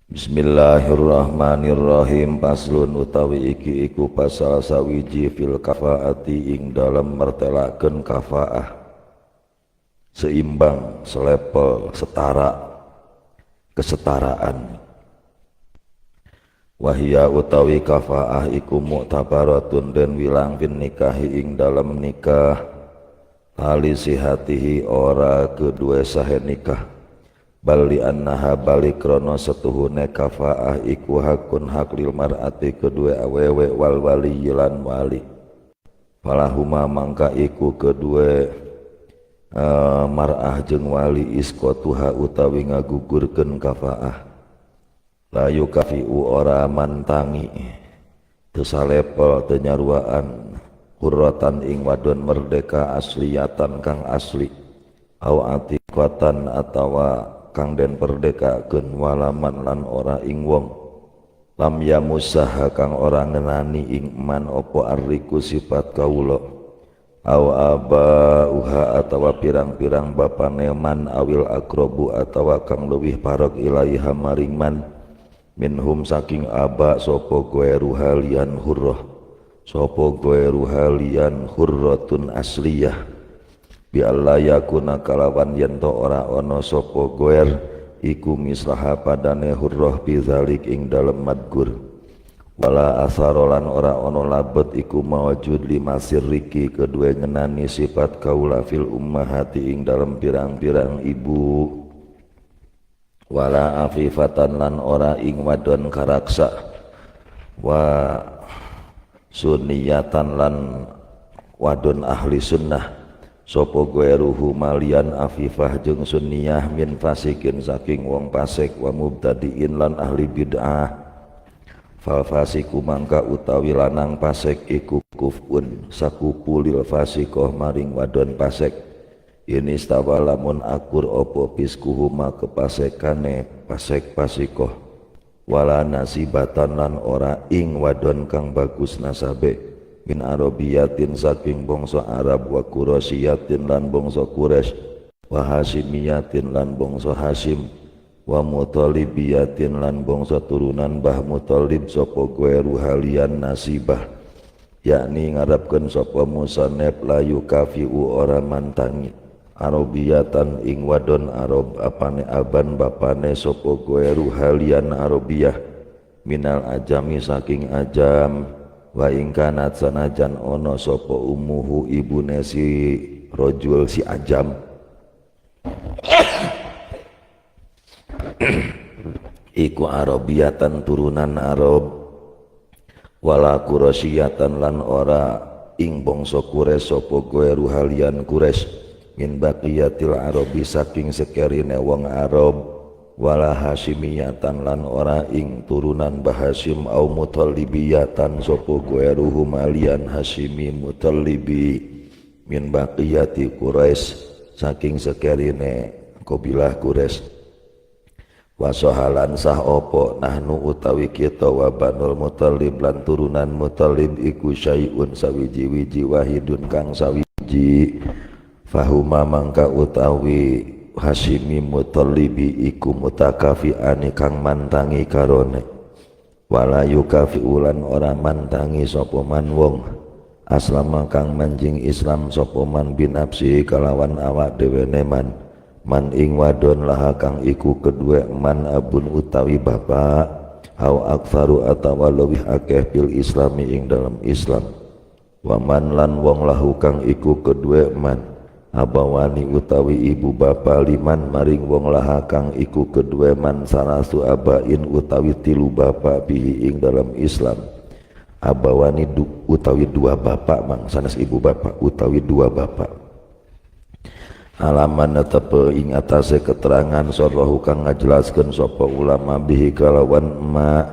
Bismillahirrahmanirrahim. Paslun utawi iki iku pasal sawiji fil kafaati ing dalam mertelaken kafaah, seimbang, selepel, setara, kesetaraan. Wahia utawi kafaah iku mu'tabaratun den wilang fin nikahi ing dalam nikah, hali sihatihi ora kedua sahe nikah, bali annaha balik krono setuhune kafaah iku hakun hak lil mar'ati kedua awewe wal wali yilan wali. Falahuma mangka iku kedua mar'ah jeung wali iskotuha utawi ngagugurkeun kafaah. Layu kafiu ora mantangi teu salepel teu nyaruaan hurratan ing wadon merdeka asliyatan kang asli au atiqatan atawa kang den perdekakeun walaman lan ora ing wong lam yamusaha kang ora ngenani ing man opo arriku sifat kawula au abauha atawa pirang-pirang bapane man awil akrobu atawa kang leuwih parek ilaiha maring man minhum saking aba sopo goeru halian hurrah sopo goeru halian hurratun asliyah bi alla yakuna kalawan yen to ora ana sapa goer iku mislaha padane hurrah bizalik ing dalem madgur wala asarolan ora ana labet iku mawjud limasir riki kedue ngenani sifat kaula fil ummahati ing dalem pirang-pirang ibu wala afifatan lan ora ing wadon karaksa wa sunniyatan lan wadon ahli sunnah sopo goeruhu malian afifah jeung sunniyah min fasikin saking wong fasik wa mubtadiin lan ahli bid'ah. Fal fasiku mangka utawi lanang fasik iku kufun sakupu lil fasikoh maring wadon fasik ini stawalamun akur opo piskuhuma kepasekane fasik fasikoh wala nasibatan lan ora ing wadon kang bagus nasabe min arabiyatin saking bangsa Arab wa qurasyiyatin lan bangsa Quraisy wa hasimiyatin lan bangsa Hasim wa mutalibiyatin lan bangsa turunan Mbah Mutalib sapa goeru halian nasibah yakni ngarepkeun sapa musannef layu kafiu ora mantangi arabiyatan ing wadon Arab apane aban bapane sapa goeru halian arabiyah minal ajami saking ajam wa ingkanat sanajan ono sopo umuhu ibune si rojul si ajam iku arabiyatan turunan Arab wala qurasyiyatan lan ora ing bangsa Quraisy sopo goeru halian Quraisy min baqiyatil arabi saking sekerine wong Arab wala hasimiyatan lan ora ing turunan Bahasim au mutallibiyatan sopo goeruhum alian hasimi mutallibi min baqiyati Quraisy saking sekerine kabilah Quraisy wasohalan sah opo nahnu utawi kita wa banul mutallib lan turunan mutallib iku syai'un sawiji-wiji wahidun kang sawiji fahuma mangka utawi Hasimi mutallibi iku mutakafi'ani kang mantangi karone wala yukafi'ulan ora mantangi sapa man wong aslama kang manjing Islam sapa man binafsi kalawan awak dewene man ing wadon laha kang iku kedue man abun utawi bapak au aksaru atawa lebih akeh bil islami ing dalam Islam wa man lan wong lahu kang iku kedue man abawani utawi ibu bapa liman maring wong laha kang iku kedue man sarasu abain utawi tilu bapa bihi ing dalam Islam abawani utawi dua bapa mang sanes ibu bapa utawi dua bapa alaman tepe ing atase keterangan sarahu kang ngajelaskeun sapa ulama bihi kalawan ma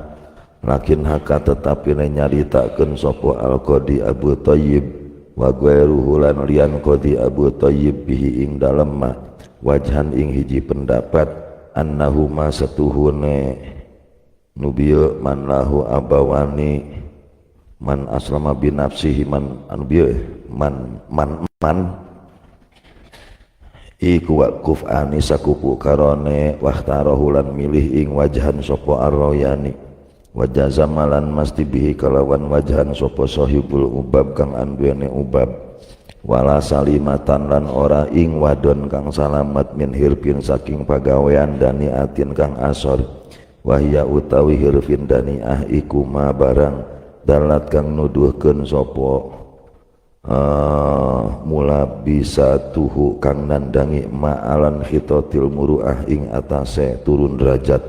lakin haka tetapi nyaritakeun sapa al-Qadi Abu Thayyib wa ghairuhu lan lian Qadi Abu Thayyib bihi ing dalem ma wajhan ing hiji pendapat annahu ma satuhune nubiyo man lahu abawani man aslama binafsihi man anbiyo man iku waquf ani sakupu karone wahtarahulan milih ing wajahan sopo arroyani wajah zamalan masti bihi kalawan wajahan sopo sohibul ubab kang anduene ubab wala salimatan lan ora ing wadon kang salamat min hirfin saking pagawean daniatin kang asor wahya utawi hirfin daniah iku ma barang dalat kang nuduhkeun sopo mula bisa tuhu kang nandangi ma'alan khitotil muru'ah ing atase turun derajat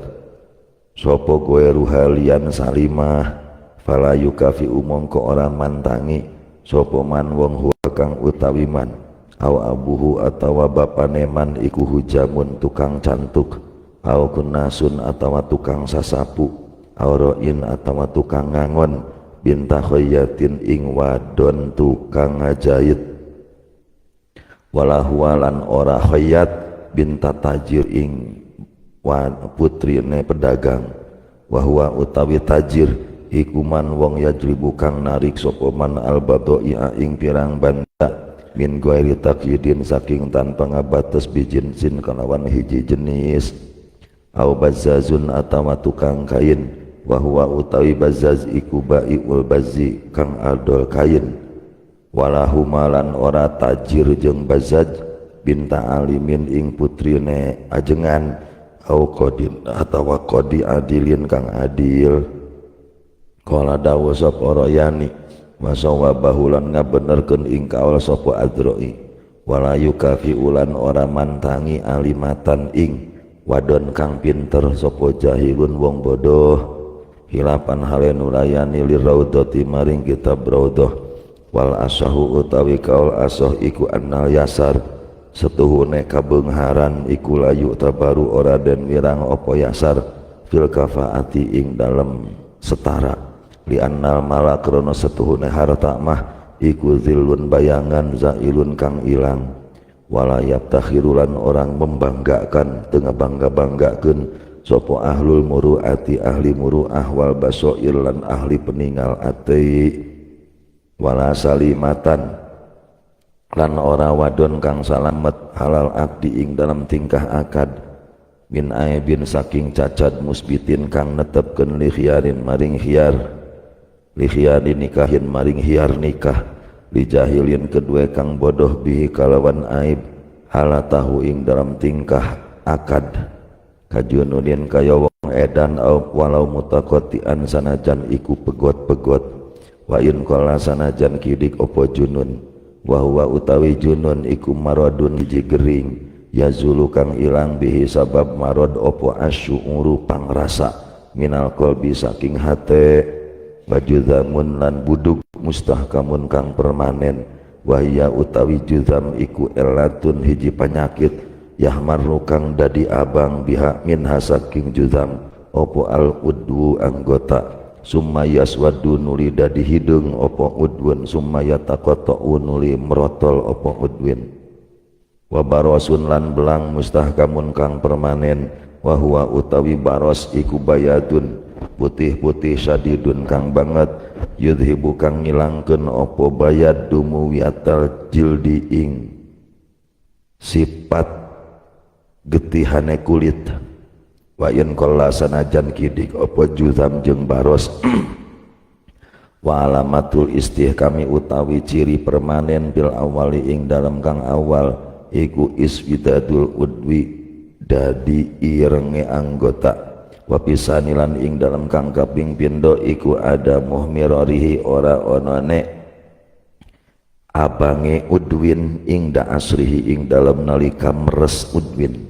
sopo goe ruhalian salimah fala yukafi umongko ora mantangi sopo man wong huwa kang utawi man aw abuhu atawa bapane man iku hujamun tukang cantuk aw kunasun atawa tukang sasapu aw ro'in atawa tukang ngangon binta khoyatin ing wadon tukang ngajait walahualan ora khoyat binta tajir ing putrine pedagang wahwa utawi tajir ikuman wong yajribu kang narik sopoman al-badoi'a ing pirang banda min ghairi taqyidin saking tanpa ngabates bijinsin kalawan hiji jenis au bazazun atawa tukang kain wahwa utawi bazaz iku bai'ul bazzi kang adol kain walahu malan ora tajir jeung bazaz binta alimin ing putrine ajengan au qadin atawa qadi adilin kang adil qala dawu sapa royani masawa bahulan ngabenerkeun ing kaul sapa adroi wala yukafi ulan ora mantangi alimatan ing wadon kang pinter sapa jahilun wong bodoh hilapan hale nulayani li raudhati maring kitab raudhah wal asahu utawi kaul asah iku annal yasar setuhune kabeungharan iku layu tabaru ora den wirang apa yasar fil kafaati ing dalem setara li annal malak krono setuhune harta mah iku zilun bayangan zailun kang ilang wala yabtakhirulan orang membanggakan tengah bangga-banggakeun sopo ahlul muru'ati ahli muru'ah wal basoir lan ahli peninggal ati wala salimatan lan ora wadon kang salamet halal akdi ing dalam tingkah akad min aibin saking cacat musbitin kang netepkeun li khiyarin maring khiyar li khiyarin nikahin maring khiyar nikah li jahilin kedue kang bodoh bihi kalawan aib halatahu ing dalam tingkah akad kajununin kaya wong edan walau mutakotian sanajan iku pegot-pegot wa in qala sanajan kidik opo junun wa huwa utawi junun iku maradun hiji gering yazulu kang ilang bihi sabab marad opo asyuuru pangrasa minal qalbi saking hate bajudzamun lan buduk mustahkamun kang permanen wa hiya utawi juzam iku elatun hiji penyakit yahmaru kang dadi abang biha min hasaking juzam opo al udwu anggota summa yaswadu nuli dadi hidung opo udwun summa yataqatta'u nuli merotol opo udwin wa barosun lan belang mustahkamun kang permanen wa huwa utawi baros iku bayadun putih-putih syadidun kang banget yudhibu kang ngilangkeun opo bayad dumuwiatal jildi ing sifat getihane kulit wa in qalla sanajan kidik apa juzam jeung baros wa alamatul istihkami utawi ciri permanen bil awali ing dalam kang awal iku iswidadul udwi dadi irenge anggota wa pisanilan ing dalam kang kaping pindho iku ada muhmirarihi ora onone abange udwin ing da asrihi ing dalam nalika meres udwin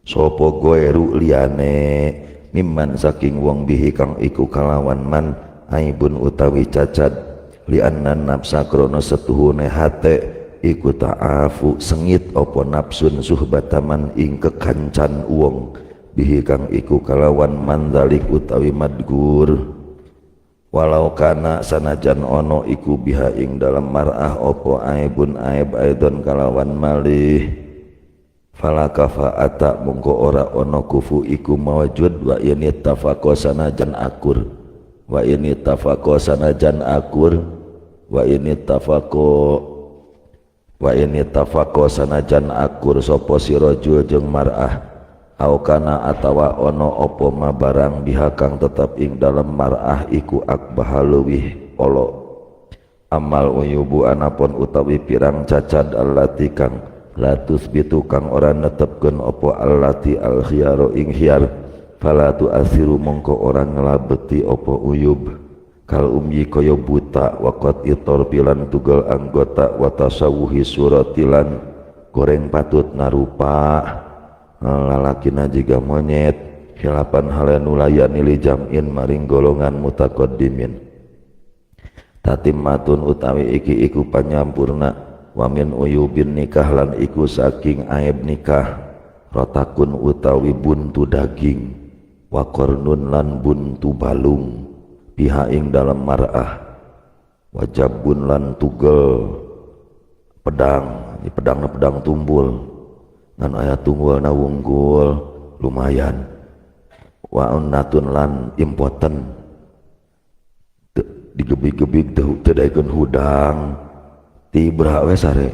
sopo goeru liyane mimman saking wong bihi kang iku kalawan man aibun utawi cacat lianna nafsa krono setuhune hate iku ta'afu sengit opo nafsun suhbataman ing kekancan wong bihi kang iku kalawan mandalik utawi madgur walau kana sanajan ono iku biha ing dalam mar'ah opo aibun aib aidon kalawan malih fala kafaata mungko ora ono kufu iku mawajud wa ini tafaqo sanajan akur wa ini tafaqo sanajan akur wa ini tafaqo wa ini tafaqo sanajan akur sapa si rajul jeung mar'ah au kana atawa ono opo ma barang biha kang tetap ing dalam mar'ah iku akbah leuwih olo amal uyubu anapun utawi pirang cacad allati kang latus bitu kang ora netepkeun opo allati al khiyaro ing khiyar fala tu asiru mongko orang ngelabeti opo uyub kal kaya buta waqat itor pilan tugal anggota wa tasawuhi suratilan goreng patut narupa lalakina jiga monyet khilapan halanu layani li jam'in maring golongan mutaqaddimin tatimmatun utawi iki iku panyampurna wa min uyubin nikah lan iku saking aib nikah rotakun utawi buntu daging wa qarnun lan buntu balung biha ing dalam mar'ah wajabun lan tugel pedang di pedang tumbul dan aya tunggulna wunggul lumayan wa unnatun lan impoten digebig-gebig teu daekeun hudang tibra we sare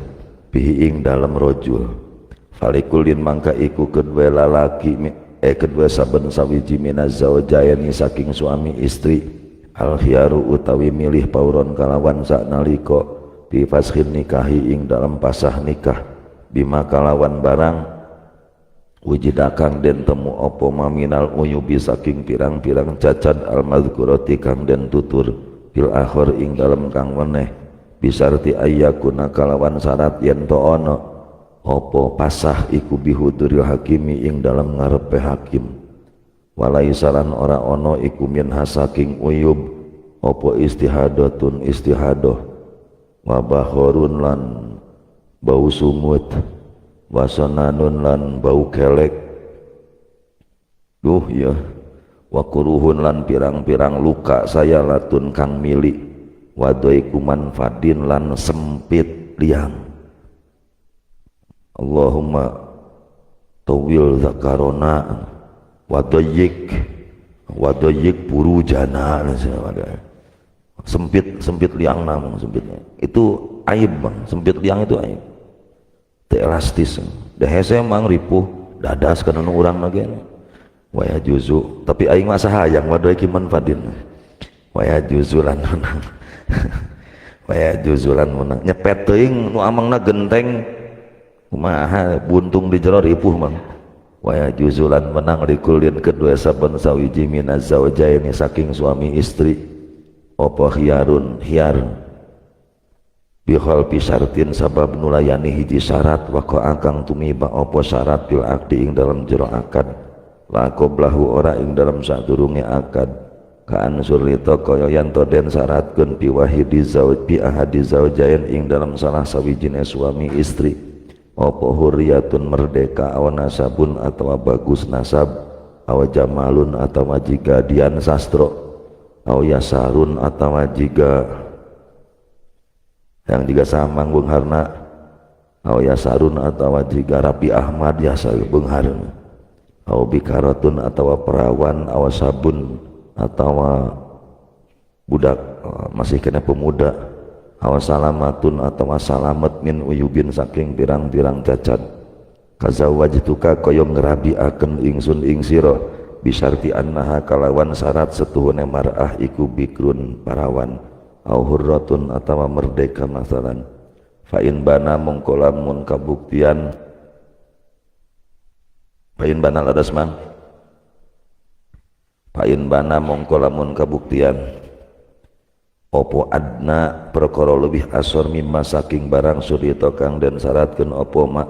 bihi ing dalam rajul falikulin mangka iku kedue lalaki kedua saben sawiji minaz zaujaini saking suami istri al khiyaru utawi milih pauron kalawan saknalika bi fashin nikahi ing dalam pasah nikah bima kalawan barang wujidakang den temu apa maminal uyubi saking pirang-pirang cacat al madzkurati kang den tutur fil akhir ing dalam kang weneh bisarti ayyakuna kalawan syarat yen to ana opo pasah iku bihuduril hakimi ing dalam ngarepe hakim walaisalan ora ono iku min hasaking uyub opo istihadatun istihadoh wabahorun lan bau sumut wasananun lan bau kelek ya wakuruhun lan pirang-pirang luka saya latun kang milik wadoi kuman fadin lan sempit liang Allahumma tawil zakarona wadoyik purujana sempit liang namung sempitnya itu aib bang sempit liang itu aib teu elastis dah hese mang ripuh dadas kana nu urang lagi waya juzu tapi aing mah sahayang wadoyik manfadin waya juzulan menang waya juzulan menang nyepet teuing nu amangna genteng kumaha buntung di jero ripuh mang waya juzulan menang dikulin kedua saben sawiji minaz zaujaini saking suami istri apa khiyarun khiyar bihal pisartin sabab nulayani hiji syarat wako akang tumiba apa syarat bil akdi ing dalam jero akad la qoblahu ora ing dalam sadurunge akad kaan surlito kaya yanto den syaratkeun bi wahidi zauj bi ahadi zaujain ing dalam salah sawijine suami istri opo hurriyatun merdeka aw nasabun atau bagus nasab aw jamalun atau jiga dian sastro aw yasarun atau jiga yang juga sama beungharna aw yasarun atau jiga Rapi Ahmad yasa beungharna aw bikaratun atau perawan aw sabun atau budak masih kena pemuda awasalamatun atau wasalamat min uyubin saking pirang-pirang cacat kazawajtuka kaya ngrabiaken ingsun ing sira bisarti annaha kalawan syarat setuhune mar'ah iku bikrun parawan au hurratun atawa merdeka masalan fa in bana mongko lamun kabuktian fa in bana ladas mang fa in bana mongko lamun kabuktian opo adna perkara lebih asor mimma saking barang surito kang den syaratkeun opo ma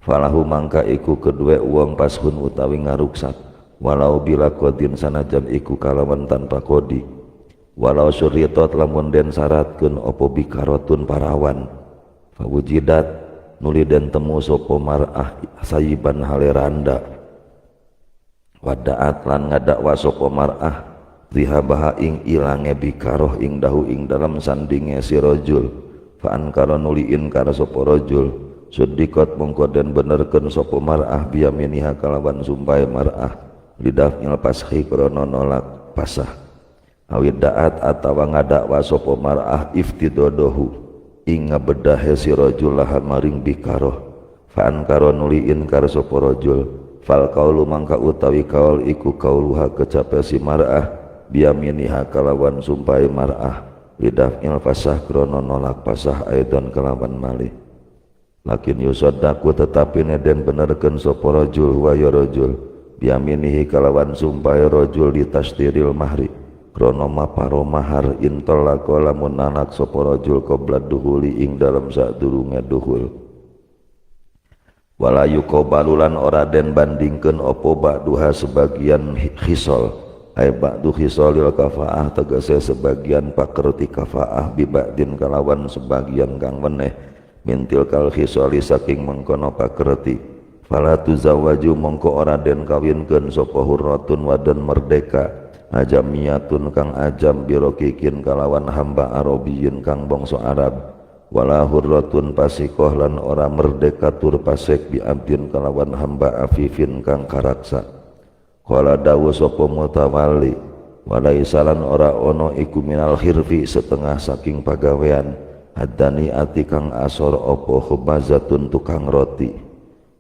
falahu mangka iku kedue uang pashun utawi ngaruksak walau bila kodin sanajan iku kalawan tanpa kodi walau surito lamun den syaratkeun opo bikarotun parawan fawujidat nuli den temu sopo mar'ah sayiban haleranda wadaat lan ngadakwa sopo mar'ah rihabaha ing ilange bikaroh ing dahu ing dalam sandinge si rajul fa ankara nuliin kara sapa rajul sudikot mongko den benerkeun sapa mar'ah biyaminiha kalawan sumpahe mar'ah lidafil pashi krana nolak pasah awid daat atawa ngadakwa sapa mar'ah iftidodohu ing ngabedah si rajul laha maring bikaroh fa ankara nuli inkar sapa rajul fal qaulu mangka utawi kaul iku kauluha kecape si mar'ah biyaminiha kalawan sumpai mar'ah lidafil fasah krono nolak pasah aidan kalawan malih lakin yusaddaku tetapi neden benerkeun sapa rajul wa ya rajul biyaminihi kalawan sumpai rajul ditasdiril mahri krono maparo mahar intolako lamun anak sapa rajul qabla duhuli ing dalam sadurunge duhul wala yuqabalulan ora den bandingkeun apa ba'duha sebagian khisal ay ba'du khisalil kafaah tegese sebagian pakerti kafaah bi ba'din kalawan sebagian kang meneh mintil kal khisali saking mengkono pakerti fala tuzawwaju mongko ora den kawinkeun sapa hurratun wadan merdeka ajamiyatun kang ajam birokikin kalawan hamba arabiyin kang bangsa Arab wala hurratun pasikoh lan ora merdeka tur pasek bi abdin kalawan hamba afifin kang karaksa qala dawu sapa mutawalli wala isalan ora ono iku minal khirfi setengah saking pagawean hadani ati kang asor opo khubazatun tukang roti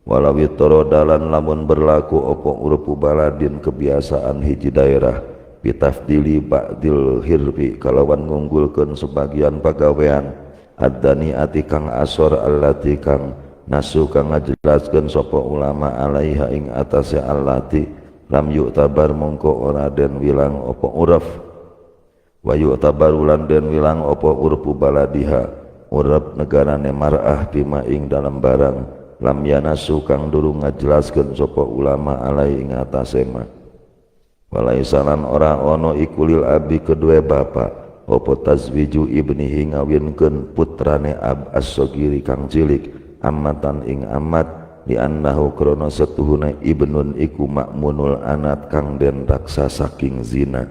wala witoro dalan lamun berlaku opo urpu baladin kebiasaan hiji daerah bitafdili ba'dil hirfi kalawan ngunggulkeun sebagian pagawean hadani ati kang asor allati kang nasu kang ngajelaskeun sapa ulama alaiha ing atase allati lam yu'tabar mongko ora den wilang apa uraf wa yu'tabar ulan den wilang apa urfu baladiha urap negarane mar'ah bima ing dalam barang lam yanasu kang durung ngajelaskeun sapa ulama alai ing atase ma walaisalan ora ono ikulil abi kedue bapak opo tazwiju ibnihi ngawinkeun putrane ab as-sogiri kang cilik amatan ing amat di annahu krono setuhuna ibnun iku makmunul anat kang den raksa saking zina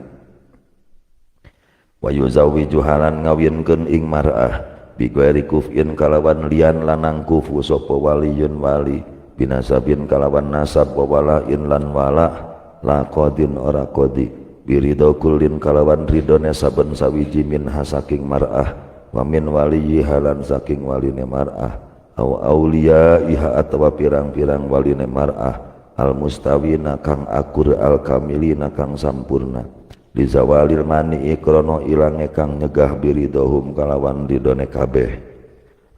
wa yuzawwiju halan ngawinkeun ing mar'ah bi ghairi kufin kalawan lian lanang kufu sapa waliyun wali binasabin kalawan nasab wa walain lan wala la qadin ora qadi biridho kullin kalawan ridone saben sawiji min hasaking mar'ah wa min waliyi halan saking waline mar'ah au aulia iha atawa pirang-pirang waline mar'ah al mustawina kang akur al kamilina kang sampurna li zawalil mani krono ilange kang nyegah biridhohum kalawan ridone kabeh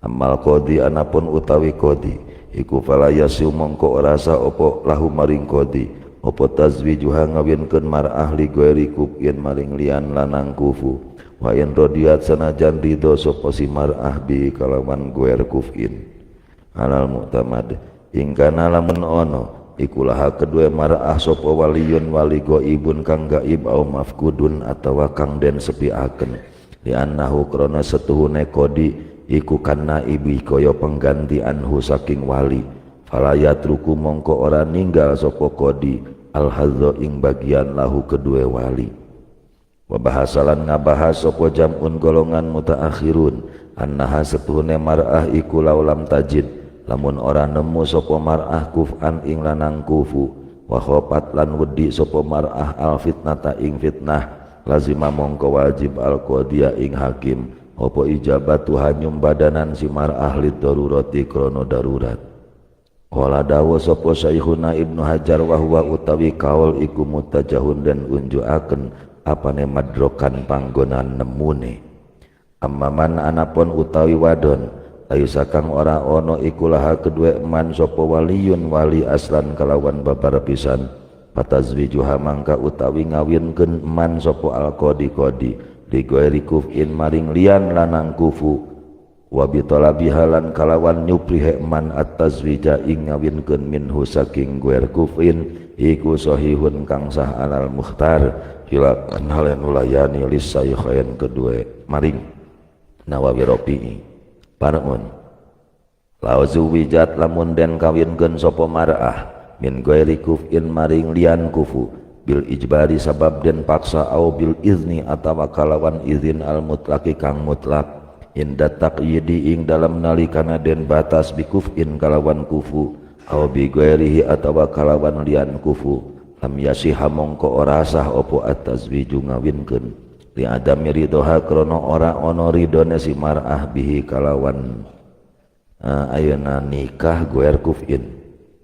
amal qadi anapun utawi qadi iku falayasu mongko rasa opo lahu maring qadi opo tazwijuha ngawinkeun mar'ah li ghairi kufin maring lian lanang kufu wa in radiyat sanajan ridho sapa si mar'ah bi kalawan ghair kufin alal mu'tamad ing kana lamun ono ikulah kedue mar'ah sapa waliyun wali gaibun kang gaib au mafkudun atawa kang den sepiaken li annahu krana setuhune qadi iku kana ibi kaya pengganti anhu saking wali falayatruku mongko ora ninggal sapa qadi al-hadza ing bagian lahu kedue wali wa bahasalan ngabahas sapa jamun golongan mutaakhirun annaha setuhune mar'ah iku laulam tajid lamun ora nemu sapa mar'ah kufan ing lanang kufu wa khofat lan wedi sapa mar'ah al fitnata ing fitnah lazima mongko wajib al qadiya ing hakim apa ijabatu hanyum badanan si mar'ah lid darurati krono darurat. Qala dawu sapa Syekhuna Ibnu Hajar wa huwa utawi kaul iku mutajahun dan unjuaken apane madrokan panggonan nemune amman anapun utawi wadon laisa kang ora ono iku laha kedue eman sapa waliyun wali aslan kalawan babar pisan patazwijuha mangka utawi ngawinkeun eman sapa al-qadi qadi di ghairi kufin maring lian lanang kufu wa bitolabi halan kalawan nyuprihe man at-tazwija ing ngawinkeun minhu saking ghair kufin iku sahihun kang sah alal mukhtar hilakan halen ulayani lis saykhain kedue maring Nawawi Rafi'i paraun lauzu wijat lamun den kawinkeun sapa mar'ah min ghairi kufin maring lian kufu bil ijbari sabab den paksa au bil izni atawa kalawan izin al mutlaqi kang mutlak inda taqyidi ing dalam nalikana den batas bikufin kalawan kufu au bi ghairihi atawa kalawan lian kufu lam yasiha mongko ora sah opo at-tazwiju ngawinkeun li adami ridoha krana ora ana ridone si mar'ah bihi kalawan ayeuna nikah guer kufin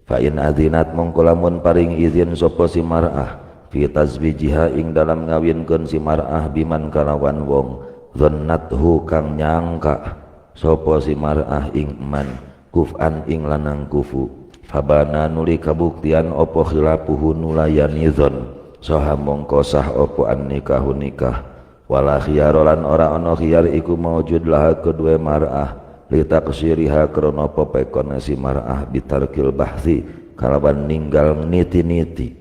fa in adzinat mongko lamun paring izin sapa si mar'ah fi tazwijiha ing dalam ngawinkeun si mar'ah biman kalawan wong dzannathu kang nyangka sapa si mar'ah ing man kufan ing lanang kufu fabana nuli kabuktian apa khilafuhu nulayani dzon saha mongko sah apa an nikahu nikah wala khiyarolan ora ana khiyar iku maujud laha kedue mar'ah litaksiriha krana pepekon si mar'ah bitarkil bahsi kalawan ninggal niti-niti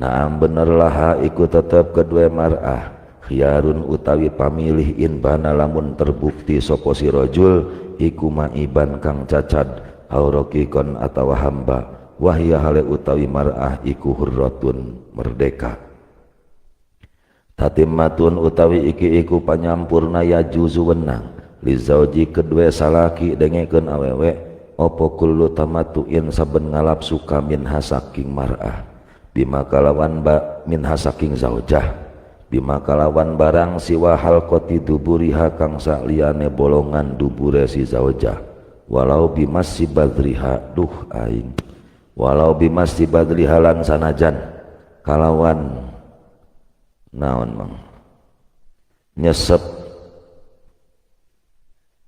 naam bener laha iku tetep kedua mar'ah khiyarun utawi pamilih in bana lamun terbukti sapa si rajul iku maiban kang cacat aurokikon atawa hamba wahya hale utawi mar'ah iku hurratun merdeka tatimmatun utawi iki iku panyampurna ya juzu wenang li zauji kedua salaki dengekeun awewe apa kullu tamatuin saben ngalap suka min hasaking mar'ah bima kalawan min hasaking zaujah bima kalawan barang siwa halqati duburiha kang saliyane bolongan dubure si zaujah walau bimas si badriha duh aing walau bimas si badriha lan sanajan kalawan naon mang nyesep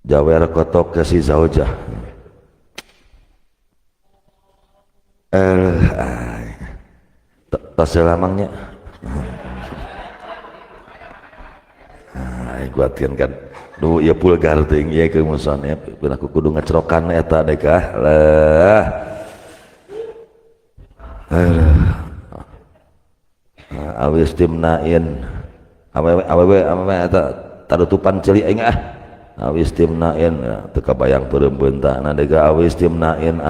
jawer kotok ke si zaujah tas lamangnya gua tian kan duh ya pulgar ting ya ke musonnya pernah aku kudu ngecerokan eta dekah lah awis timnain awewe eta tarutupan ceuli aing awis timnain teu kabayang perempeun tah na dega awis timnain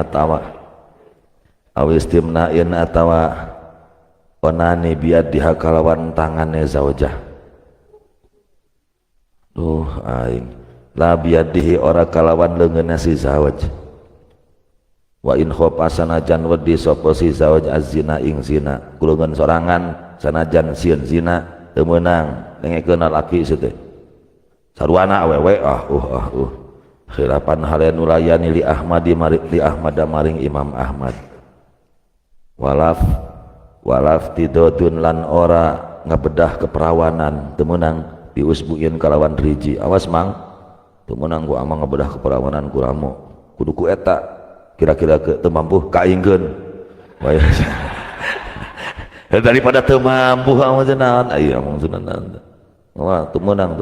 atawa onani biad dihakalawan tangannya zaujah duh aing la biadihi ora kalawan leungeunna si zauj wa in khofa sanajan wedi sapa si zauj azina ing zina kulungan sorangan sanajan sieun zina teu meunang dengekeun lalaki situ saruana awewe khilafan hale nulayani li Ahmadi li Ahmad maring Imam Ahmad walaf tidodun lan ora ngabedah keperawanan teu meunang diusbuin kalawan riji awas mang teu meunang ku amang ngabedah keperawanan kuramu kudu ku eta kira-kira teu mampu kaingkeun daripada teu mampu amang cenah aya amang cenah wah teu meunang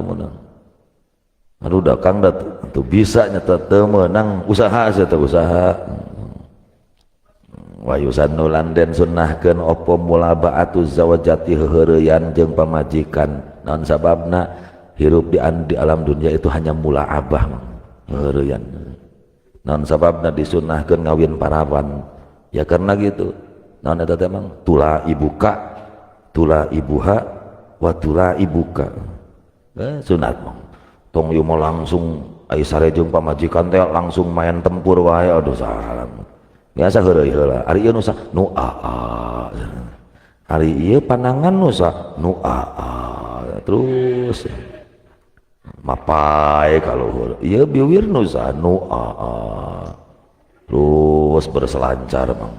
aduh da kang da tuh bisa nyata teu meunang usaha sia teh usaha wa yusannulan den sunnahkeun apa mulabaatu zawjati heureuyan jeung pamajikan naon sababna hirup di alam dunia itu hanya mulaabah heureuyan naon sababna disunnahkeun ngawin parawan ya karena gitu naon eta teh mang tula ibuka tula ibuha wa tula ibuka sunat mang tong ieu mah langsung ai sarejeng pamajikan teh langsung main tempur wae aduh salam biasa heureuy heula ari ieu nusa nu aa ari ieu panangan nusa nu aa terus mapai kalau ieu biwir nusa nu aa terus berselancar mang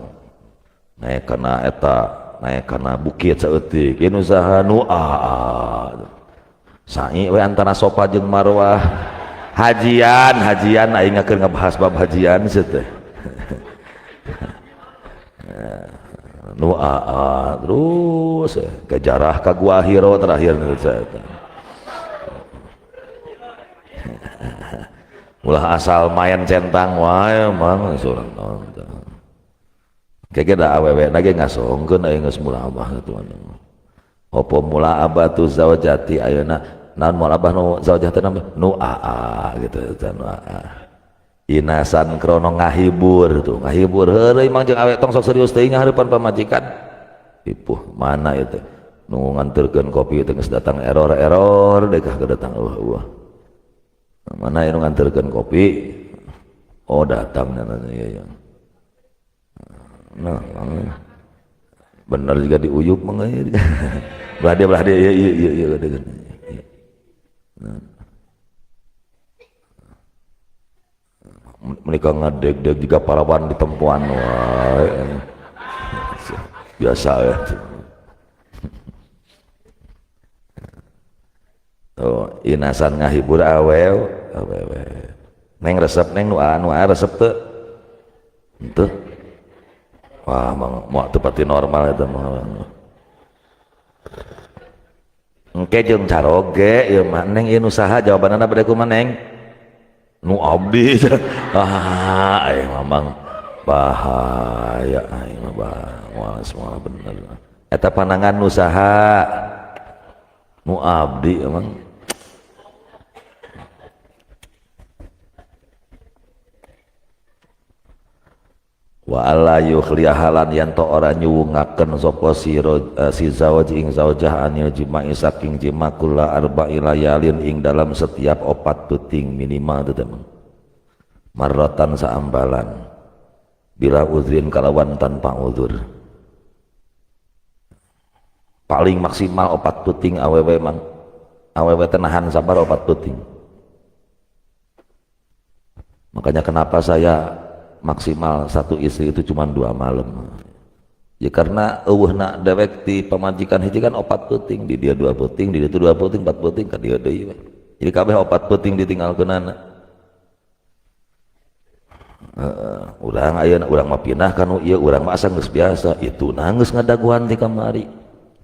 naik kana eta naik kana bukit saeutik ieu nusaha nu aa sai we antara Sofa jeung Marwah hajian aing keur ngabahas bab hajian teh nu terus kejarah ka Gua Hiro terakhir ulah asal main centang wae mang surang nonton kege da awewe lagi ngasongkeun aya geus mulabah atuh opo mulabatu zaujati ayeuna naon mulabah nu zaujah teh nu gitu nu inasan krono ngahibur tuh ngahibur heureuy mang jeung awe tong sok serius teuing hareupan pamajikan ipuh mana itu nu nganterkeun kopi teh geus datang error dekah kedatang mana yang nganterkeun kopi datang ya nah bener juga diuyup mang belah dia iya mereka ngadeg-deg juga parawan di tempuan wae biasa ya. Oh, inasan ngahibur awew neng resep neng nu resep teu henteu wah mau tepati normal eta mah engke jeung caroge ieu mah neng ieu usaha jawabanana bade kumaha neng nu abdi mamang bahaya mah moal semua bener eta panangan usaha nu abdi emang wa alla yukhlihalan yanto ora nyuwungaken sapa si zawaj ing zaujah anil jima'i saking jima kula arba'i layalin ing dalam setiap 4 peuting minimal teh teman marratan saambalan bila uzrin kalawan tanpa uzur paling maksimal 4 peuting awewe mang awewe teh nahan sabar 4 peuting makanya kenapa saya maksimal satu istri itu cuma 2 malam ya karena eueuhna dewek di pamajikan hiji kan 4 peuting di dia 2 peuting di dia 2 peuting 4 peuting ka dia deui jadi kabeh 4 peuting ditinggalkeunana urang ayeuna urang mah pindah kanu ieu urang mah asa geus biasa itu nah geus ngadaguan di kamari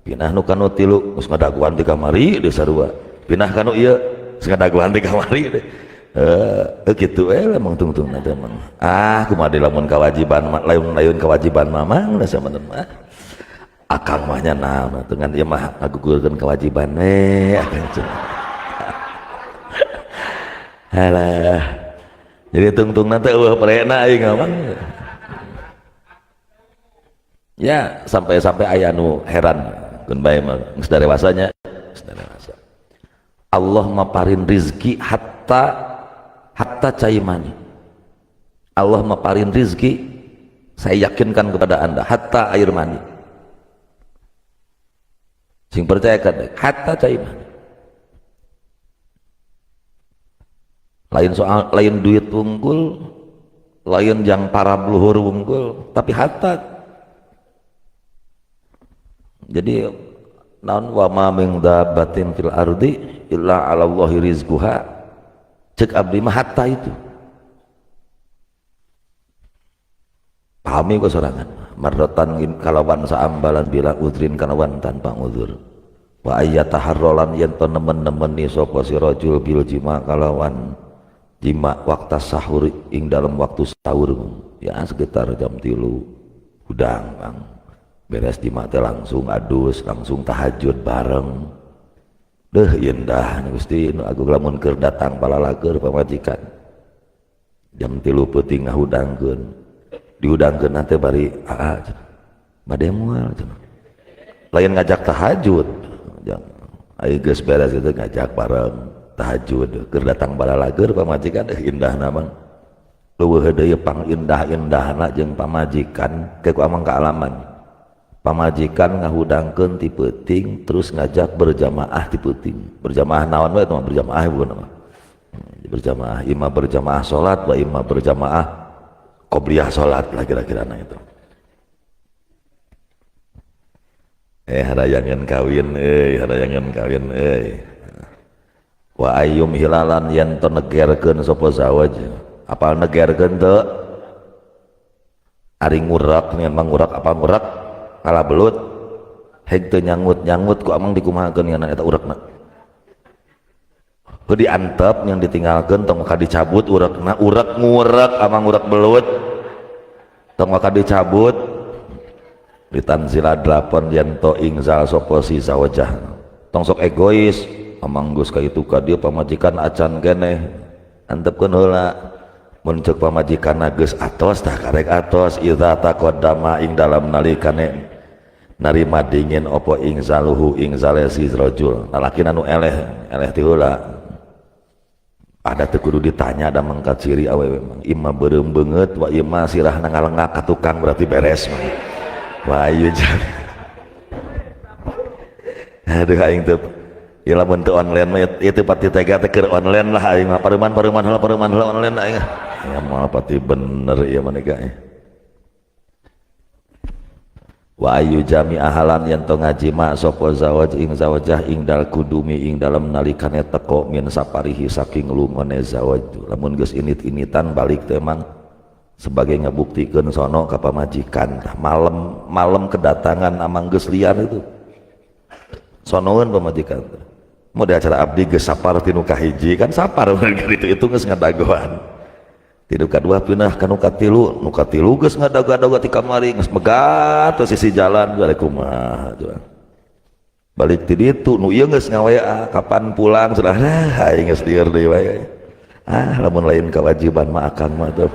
pindah nu kanu 3 geus ngadaguan di kamari deui sarua pindah kanu ieu geus ngadaguan di kamari deh gitu lemang tungtung nanti emang kumaha di lamun kewajiban layun kewajiban mamang udah sama mah akang mahnya naon dengan ieu mah ngagugurkeun kewajiban akang cenah halah jadi tungtung nanti eueuh perena aing mah ya sampai aya nu heran keun bae mah geus darewasanya geus darewasa Allah maparin rizki hatta cai mani Allah maparin rizki saya yakinkan kepada anda hatta air mani sing percaya kan hatta cai mani lain duit unggul lain yang para bluhur unggul tapi hatta jadi naon wa ma min dabbatin fil ardi illa 'ala Allahi rizquha cek abdi mah hatta itu pahami kok sorangan marratan kalawan saambalan bila udrin kalawan tanpa udzur wa ayyataharrolan yen to nemen-nemeni sapa si rajul bil jima kalawan jima waktu sahur ing dalam waktu sahur ya sekitar jam 3 hudang bang beres jima teh langsung adus langsung tahajud bareng indah Gusti nu agung lamun keur datang palalakeur pamajikan jam 3 peuting ngahudangkeun dihudangkeun nanti bari bade moal lain ngajak tahajud ayo geus beres itu ngajak bareng tahajud keur datang palalakeur pamajikan indah namang leuweuh deui pangindah-indahna jeung pamajikan ke ku amang kaalaman pamajikan ngahudangkeun ti peuting terus ngajak berjamaah ti peuting berjamaah naon wae mah berjamaah bukan mah berjamaah imam berjamaah salat wa imam berjamaah qobliyah salat lah kira-kira itu harayangan kawin wa ayyum hilalan yen to negerkeun sapa zawaj apal negerkeun teu ari ngurak ngan mangurak apa ngurak kala belut heg teu nyangut ku amang dikumahakeun ngan eta urekna heuh diantep yang ditinggalkeun tong ka dicabut urekna urek ngurek amang urek belut tong ka dicabut ditanzila 8 yen to ingzal sapa si zawajah tong sok egois amang geus ka itu ka dieu pamajikan acan keneh antepkeun heula mun ceuk pamajikanna geus atos tah karek atos idza taqaddama ing dalam nalikane narima dingin opo ingzaluhu ingzale si rajul lalakina nu eleh ti heula ada teu kudu ditanya ada mangkat ciri awewe mang imma beureum beungeut wa imma sirahna ngalengak ka tukang berarti beres mah wah ieu jan aduh aing teu ya lamun teu online mah itu pati tega teh keur online lah aing mah paruman heula online aing ya mah pati bener ieu mah nega wa ayu jami ahalan yen to ngajima sapa zawaj ing zawajah ing dal kudumi ing dalam nalikane teko min saparihi saking lungone zawaj lamun geus init-initan balik teh emang sebagai ngabuktikeun sono ka pamajikan malam kedatangan amang geus liar itu sonoeun pamajikan mau di acara abdi geus sapar tinu kahiji kan sapar itu geus ngadagoan tinu kadua pindah ka nu katilu geus ngadago-dago ti kamari geus megat terus sisi jalan balik kumaha balik ti ditu nu ieu geus ngawea kapan pulang cenah aing geus lieur deui wae lamun lain kewajiban mah akang mah tuh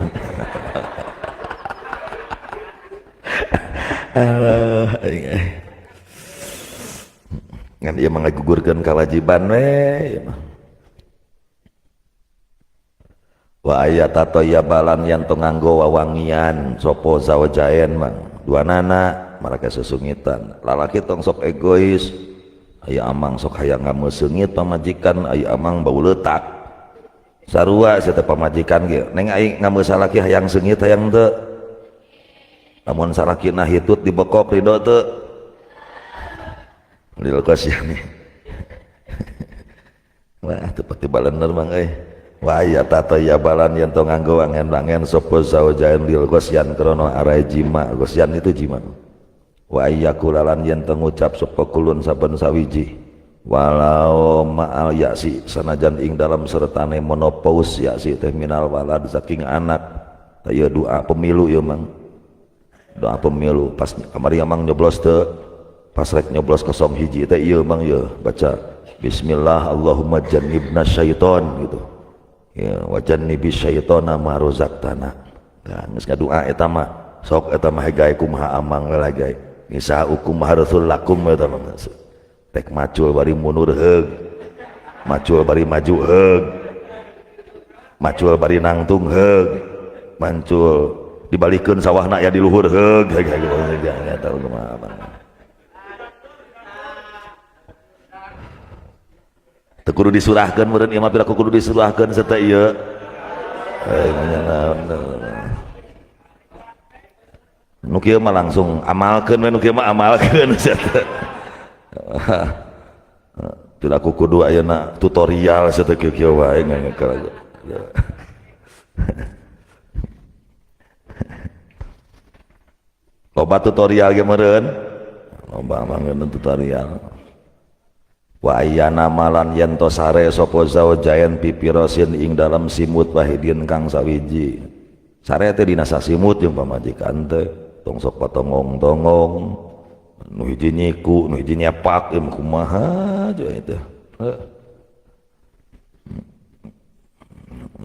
ngan ieu mah ngagugurkeun kewajiban we wa ayata yabalan yang to nganggo wawangian sopo zawajaen mang dua nana marake sesungitan lalaki tong sok egois aya amang sok hayang ngameusengit pamajikan aya amang bau leutak sarua sia teh pamajikan ge neng aing ngameus salaki hayang seungit hayang teu lamun salakina hitut dibekok ridho teu lil kasihan wah teu pati balener mang wa ayata yabalan yang to nganggo wangen-wangen sapa zaujain lil gosyan krana arai jima gosyan itu jima wa ayakulalan yang to ngucap sapa kulun saben sawiji walau ma'al yaksi sanajan ing dalam sertane monopause yaksi teh minal walad saking anak teu doa pemilu ieu mang doa pemilu pas kamari mang nyoblos teu pas rek nyoblos 01 teh ieu mang ieu baca bismillah Allahumma jannibna syaiton gitu ya wajan nibi syaitona ma rozaqtana nah geus ngadua eta mah sok eta mah gawe kumaha amang lagi nisa hukum harsul lakum eta mah tek macul bari mundur heug macul bari maju heug macul bari nangtung heug mancul dibalikeun sawahna ya di luhur heug eta kumaha amang teu kudu disurahkeun meureun ieu mah pira kudu disurahkeun serta ieu nu kieu mah langsung amalkeun we nu kieu mah amalkeun pira kudu ayeuna tutorial serta kieu wae ngangekal loba tutorial ge meureun loba mangeuneun tutorial wa ayyana malan yanto sare sapa zaujain pipirosin ing dalam simut wahidin kang sawiji sare teh dina sasimut jeung pamajikan teh tong sok patongong-tongong nu hiji nyiku nu hiji nyepak kumaha jeung eta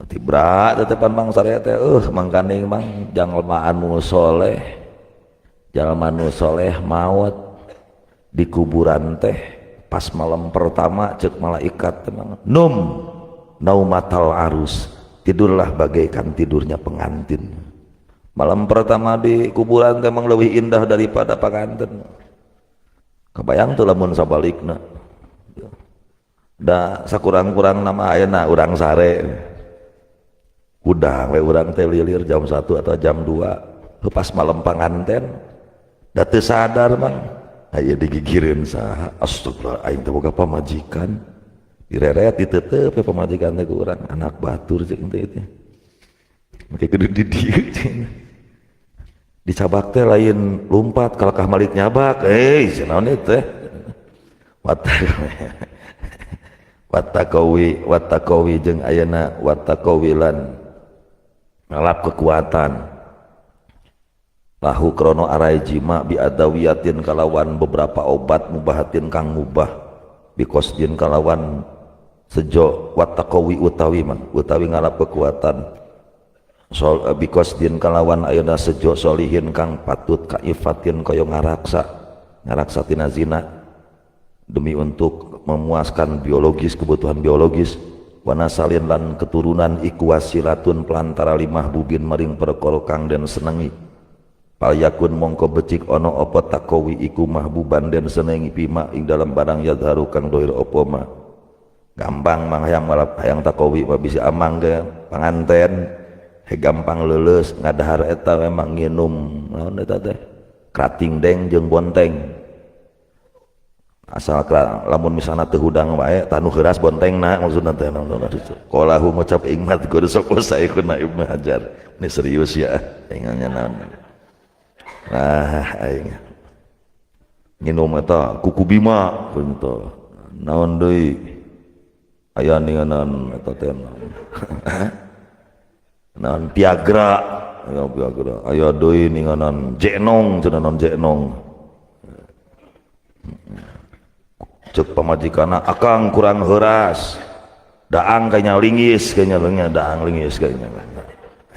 tibra teh pan mang sare teh mangkaning mang jalmaan nu soleh jalma nu soleh maot di kuburan teh pas malam pertama cek malaikat tenang naumatal arus tidurlah bagaikan tidurnya pengantin malam pertama di kuburan memang lebih indah daripada pengantin kebayang tuh lamun sabalikna da sakurang-kurang nama ayeuna urang sare udang we urang teh lilir jam 1 atau jam 2 pas malam pengantin da teu sadar mang aya digigireun saha astagfirullah aing teh boga pamajikan direret diteuteup we pamajikan teh ku urang anak batur jeung teh teh make kudu di dieu dicabak teh lain lumpat kalakah malik nyabak sanaon teh wattaqawi jeung ayeuna wattaqawilan ngalap kekuatan lahu krono arai jima bi adawiyatin kalawan beberapa obat mubahatin kang mubah bikosdin kalawan sejo wattaqawi utawi ngalap kekuatan bikosdin kalawan ayeuna sejo solihin kang patut kaifatin kaya ngaraksa tina zina demi untuk memuaskan kebutuhan biologis wanasalin lan keturunan iku wasilatun pelantara limah bubin maring perkara kang den senengi Palyakun mongko becik ono opo takowi iku mahbuban den senengi pima ing dalam barang yadharu kang dohir opo ma gampang mang hayang takowi mah bisa amang ge panganten he gampang leuleus ngadahar eta memang nginum naon eta teh krating deng jeung bonteng asal lamun misalna teu hudang wae tanu heuras bontengna maksudna teh naon qalahu ngucap ingmat guru sapa saekhuna Ibnu Hajar ini serius ya ingatnya naon aing nginum eta kuku bima punto naon deui aya ninganan eta teh naon Viagra aya deui ninganan jenong cenah naon jenong cek pamajikanna akang kurang heuras daang kayaknya linggis kayaknya daang linggis kayaknya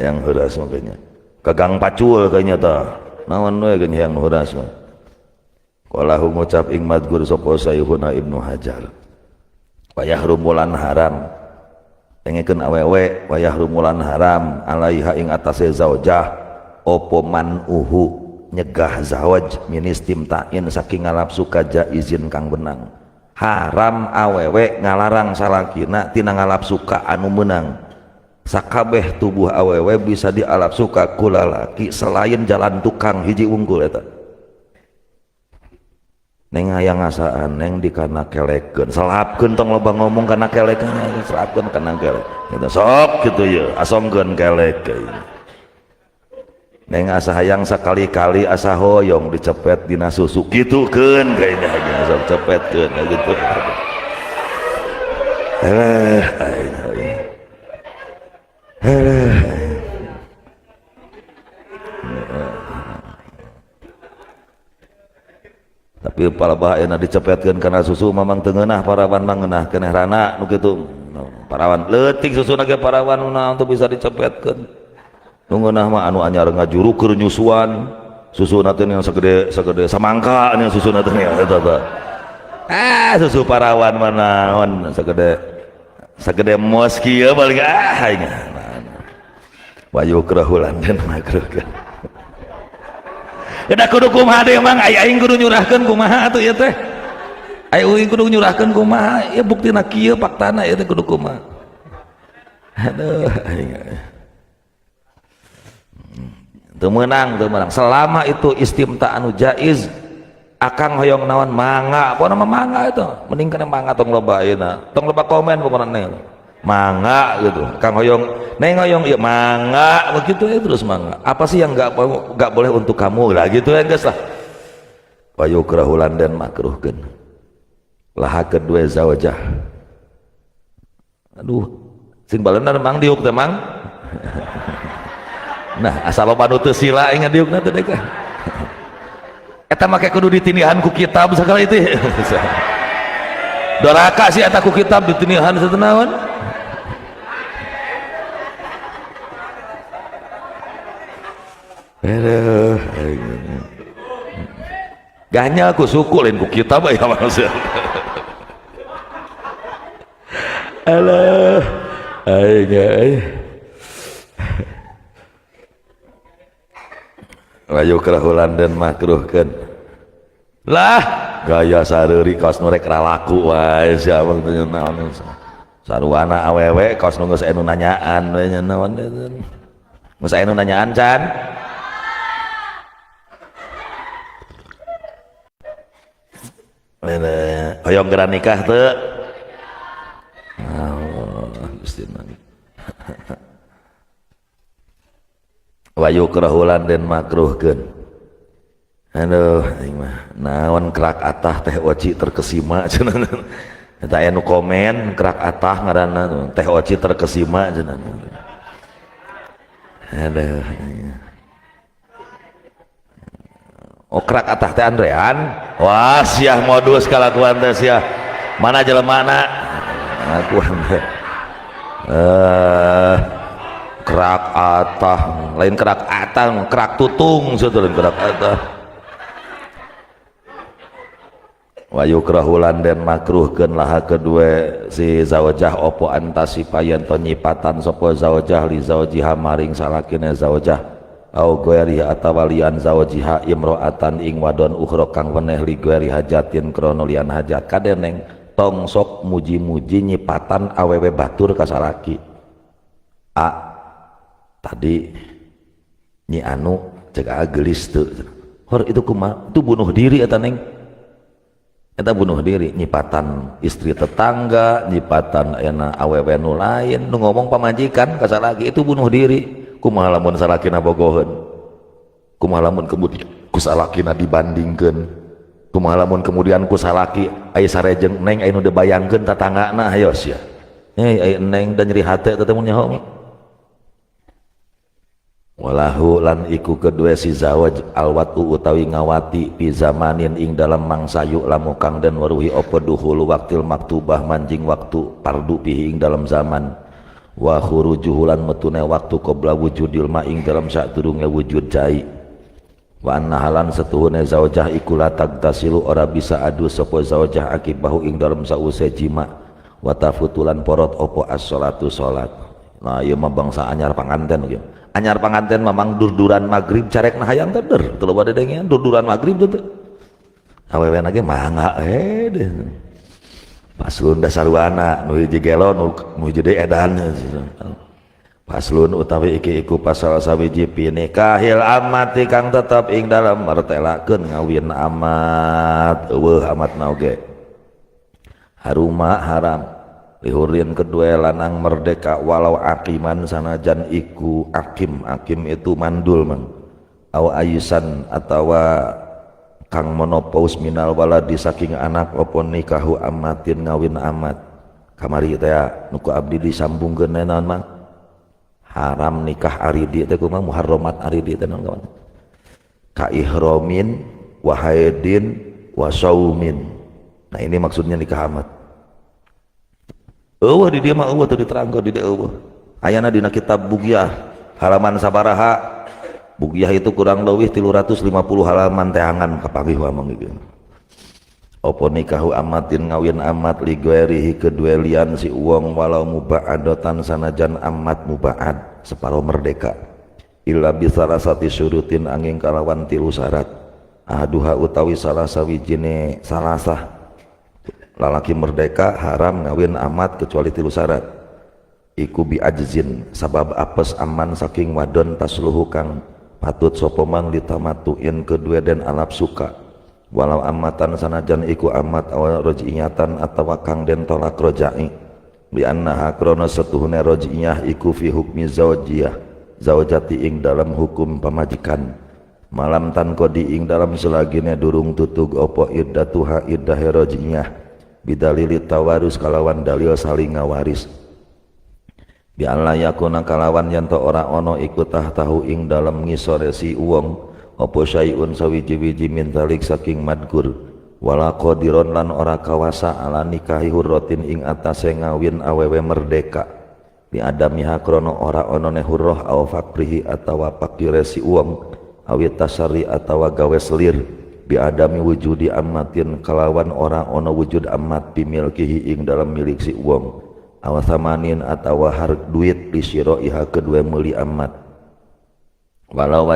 hayang heuras makanya kagang pacul kayaknya tah naon we geus hayang heuras mah qalahu ngucap ing madgur sapa sayuhuna Ibnu Hajar wayah rumulan haram tengekeun awewe wayah rumulan haram alaiha ing atase zaujah opo manuhu nyegah zawaj min istimtain saking ngalapsu kaja izin kang benang haram awewe ngalarang salakina tina ngalapsu ka anu menang sakabeh tubuh awewe bisa dialap suka ku lalaki selain jalan tukang hiji unggul eta neng hayang ngasaan neng dikana kelekeun selapkeun tong loba ngomong kana kelekeun selapkeun kana kelek eta sok kitu ye asongkeun kelek neng asa hayang sakali-kali asa hoyong dicepet dina susu kitukeun kayaknya asa cepetkeun gitu tapi palabaha ayeuna dicepetkeun kana susu mamang teu ngeunah parawan mah ngeunah keneh rana nu kitu parawan leutik susuna ge parawan naon teu bisa dicepetkeun nu ngeunah mah anu anyar ngajuru keur nyusuan susuna teh yang sagede samangka nya susuna teh eta teh susu parawan mah naon sagede mos kieu balik aing wayu kerahulan dan makruhkeun kada kudu kumaha deui mang aing kudu nyurahkeun kumaha atuh ieu teh aing kudu nyurahkeun kumaha ieu buktina kieu faktana ieu teh kudu kumaha aduh aing teu meunang selama itu istimta anu jaiz akang hoyong naon mangga pokona mah mangga itu mending kana mangga tong loba ayeuna tong loba komen pokona neh mangga gitu kang hoyong neng hoyong ya mangga begitu ya terus mangga apa sih yang nggak boleh untuk kamu lah gitu ya guys lah wayu kerahulan dan makruhkeun laha kedua zawajah aduh sing baleuna mang diuk teh mang nah asal loba nu teu sila ingat diukna teh deka eta make kudu ditinihan ku kitab sakala itu doraka sih eta ku kitab ditinihan sateunaon ganya aku suku lain ku kitab ya maksud alah aing wayu kerahulan dan makruhkeun lah gaya sareuri kaos nu rek laku wae sia teh naon saruana awewe kaos nu geus anu nanyaan we naon geus anu nanyaan can hoyong geran nikah teu Gusti wayu kerahulan dan makruhkeun aduh aing mah naon kerak atah teh oci terkesima cenah eta aya nu komen kerak atah ngaranna teh oci terkesima cenah aduh oh kerak atah teh Andrean wah siah modus kalakuan teh siah mana jelemana kalakuan teh kerak atah lain kerak atah kerak tutung saudara kerak atah wayu kerahulan dan makruhkeun laha kedua si zawajah opo antasipayan to nyipatan sapa zawajah li zawjiha maring salakina zawajah au ghairi atawa lian zawjiha imro'atan ing wadon ukhra kang weneh li ghairi hajatin krana lian hajat kadeneng tong sok muji-muji nyipatan awewe batur ka salaki. Tadi nyi anu cek gelis teu hor itu kumaha itu bunuh diri eta neng eta bunuh diri nyipatan istri tetangga nyipatan ena awewe nu lain nu ngomong pamajikan ka salaki itu bunuh diri. Kumaha lamun salakina bogoheun, kumaha lamun kemudian ku salakina dibandingkeun, kumaha lamun kemudian ku salaki aya sarejeng neng aya nu dibayangkeun tatanggana hayo sia aya neng dan nyeri hate teh mun nyaho walahu lan iku kedua si zawaj alwatu utawi ngawati pi zamanin ing dalam mangsayu lamu kang den waruhi apa duhul waktil maktubah manjing waktu pardu pihi ing dalam zaman wa khurujuhu lan metune waktu qabla wujudil ma ing dalam sadurunge wujud jai wa anna halan setuhune zaujah iku la tagtasilu ora bisa adu sapa zaujah akibahu ing dalam sause jima wa tafutulan porot opo as-sholatu salat. Nah ieu mah bangsa anyar panganten kieu. Anyar panganten memang durduran maghrib carekna hayang teh der teu loba dedengean durduran maghrib teh awewe ge mangga deh paslun dasaruana nu hiji gelo nu hiji deui edan paslun utawi iki iku pasal sawiji pinikahil amati kang tetep ing dalam martelakeun ngawin amat eueuh amatna oge haruma haram lihurin kedua lanang merdeka walau akiman sanajan iku akim itu mandul man aw ayusan atawa kang monopause minal waladi saking anak opo nikahu amatin ngawin amat kamari teh nuku abdi disambungkeun naon mah haram nikah aridi teh kumaha muharramat aridi teh naon kawan ka ihramin wa haidin wa saumin. Nah ini maksudnya nikah amat. Eueuh di dieu mah eueuh teu diterangkeun di dieu eueuh. Ayana dina kitab Bugyah halaman sabaraha. Bugyah itu kurang leuwih 350 halaman teangan kapangih mah gitu. Opo nikahu amatin ngawin amat li ghairihi kedue lian si uwong walau muba'adatan sanajan amat muba'ad separo merdeka. Illa bi salasati syurutin angin kalawan 3 syarat. Ahaduha utawi salah sawijine salasah lalaki merdeka haram ngawin amat kecuali 3 syarat iku bi ajzin sabab apes aman saking wadon tasluhu kang patut sapa mang ditamatuin kedua dan alap suka walau amatan sanajan iku amat awal roj'iyatan atawa kang den tolak roja'i bi annaha krana setuhune roj'iyah iku fi hukmi zaujiyah zaujati ing dalam hukum pamajikan malam tan kodi ing dalam selagine durung tutug opo iddatuha iddah roj'iyah bidalili tawarus kalawan dalil saling ngawaris bi Allah yakuna kalawan yanto ora ono iku tahu ing dalam ngisore si uwong apa syai'un sawiji-wiji min talik saking madgur wala qadiron lan ora kawasa ala nikahi hurratin ing atase ngawin awewe merdeka bi adamiha krana ora onone hurrah aw fakrihi atawa pakire si uwong awit tasarri atawa gawe selir bi adami wujudi amatin kalawan orang ono wujud amat bimilkihi ing dalam milik si uwong awasamanin atawa harg duit li syiraiha kedua meuli amat walau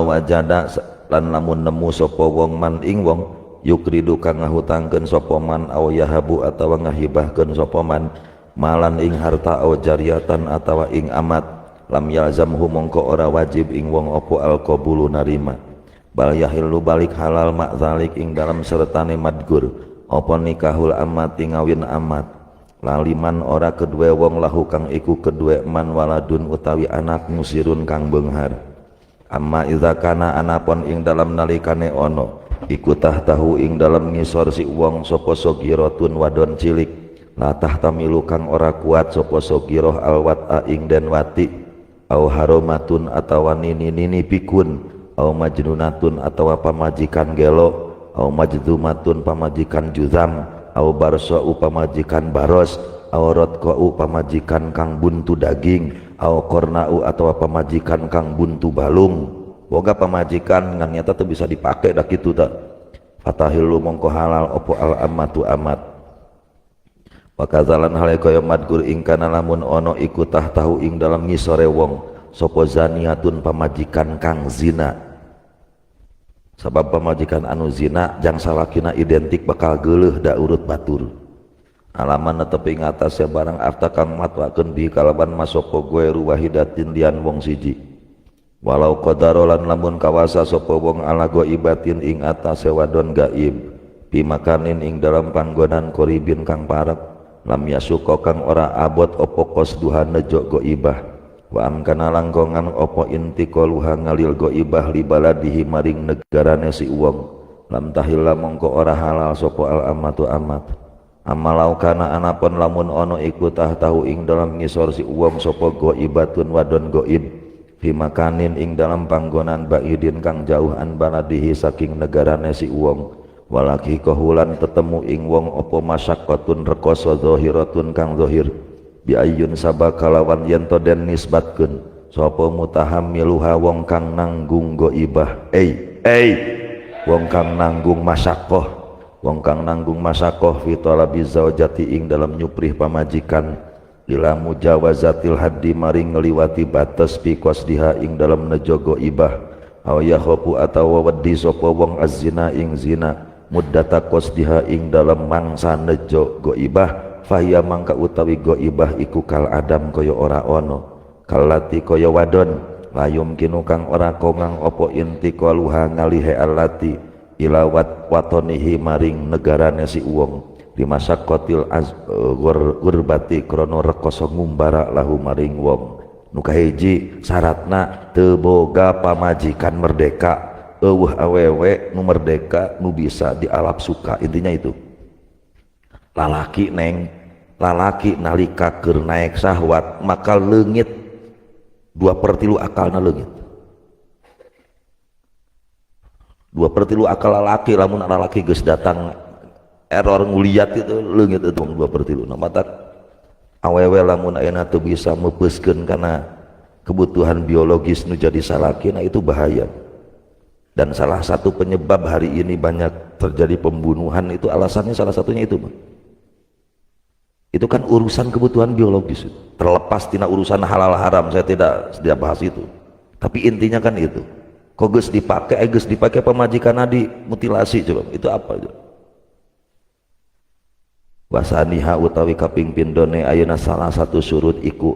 wajada lan lamun nemu sapa wong man ing wong yukridu kang ngahutangkeun sapa man aw yahabu atawa ngahibahkeun sapa man malan ing harta aw jariyatan atawa ing amat lam yalzamhu mongko ora wajib ing wong opo alqabulu narima bal yahillu balik halal mak zalik ing dalam sertane madgur apa nikahul amati ngawin amat laliman ora kedua wong lahu kang iku kedua man waladun utawi anak musirun kang beunghar amma idza kana anapon ing dalam nalikane ono iku tahu ing dalam ngisor si wong sapa sogiratun wadon cilik la tahtamilu kang ora kuat sapa sogiroh alwat ing den wati au haromatun atawa nini pikun au majnunatun atawa pamajikan gelo au majdumatun pamajikan juzam au barsa'u pamajikan baros au radqa'u pamajikan kang buntu daging au qorna'u atawa pamajikan kang buntu balung boga pamajikan ngan nyata teu bisa dipake dak kitu teh fatahillu mongko halal opo al amatu amat wa kadzalan hale kaya madgur ing kana lamun ono iku tahu ing dalam ngisore wong sapa zaniatun pamajikan kang zina. Sabab pamajikan anu zina jang salakina identik bakal geuleuh da urut batur. Alaman netepi ngatasnya barang afta kang matwakeun bi kalaban masopo gueru wahidatin dian wong siji. Walau qadarolan lamun kawasa sapa wong ala goibatin ing atase wadon gaib bimakanin ing dalam panggonan koribin kang parek lam yasuko kang ora abot opo kosduha nejo goibah wa amkana langkongan opo inti koluha ngalil goibah li baladihi maring negarane si uwong lam tahilla mongko ora halal sopo al amatu amat amalau kana anapun lamun ono iku tahu ing dalam ngisor si uwong sopo goibatun wadon goib bimakanin ing dalam panggonan baidin kang jauh an baladihi saking negarane si uwong walaki kohulan tetemu ing wong opo masyakkotun rekoso zohiratun kang zohir biayun sabakalawan yento den nisbatkeun sapa mutahamiluha wong kang nanggung goibah wong kang nanggung masyakoh fi talabi zaujati ing dalam nyuprih pamajikan ila mujawazatil haddi maring ngeliwati batas fi qasdiha ing dalam nejo goibah aw yakhafu atawa wedi sapa wong azzina ing zina muddata qasdiha ing dalam mangsa nejo goibah fahya mangka utawi goibah iku kal adam kaya ora ono kalati kaya wadon layum kinu kang ora kongang opo inti kaluha ngalihe alati ilawat watonihi maring negarane si uwong dimasakkotil gurbati krono rekoso ngumbara lahu maring wong nu kahiji syaratna teu boga pamajikan merdeka awewe nu merdeka nu bisa dialap suka. Intinya itu lalaki nalika keur naik syahwat maka leungit 2/3 akalna leungit 2/3 akal lalaki lamun lalaki geus datang error nguliat itu leungit itu 2/3 na mata awewe lamun ayeuna teu bisa meupeuseun kana kebutuhan biologis nu jadi salaki nah itu bahaya. Dan salah satu penyebab hari ini banyak terjadi pembunuhan itu alasannya salah satunya itu Bang. Itu kan urusan kebutuhan biologis terlepas tina urusan halal haram saya tidak bahas itu tapi intinya kan itu kok geus dipakai pamajikan di mutilasi coba itu apa coba wasaniha utawi kaping pindone ayeuna salah satu surut iku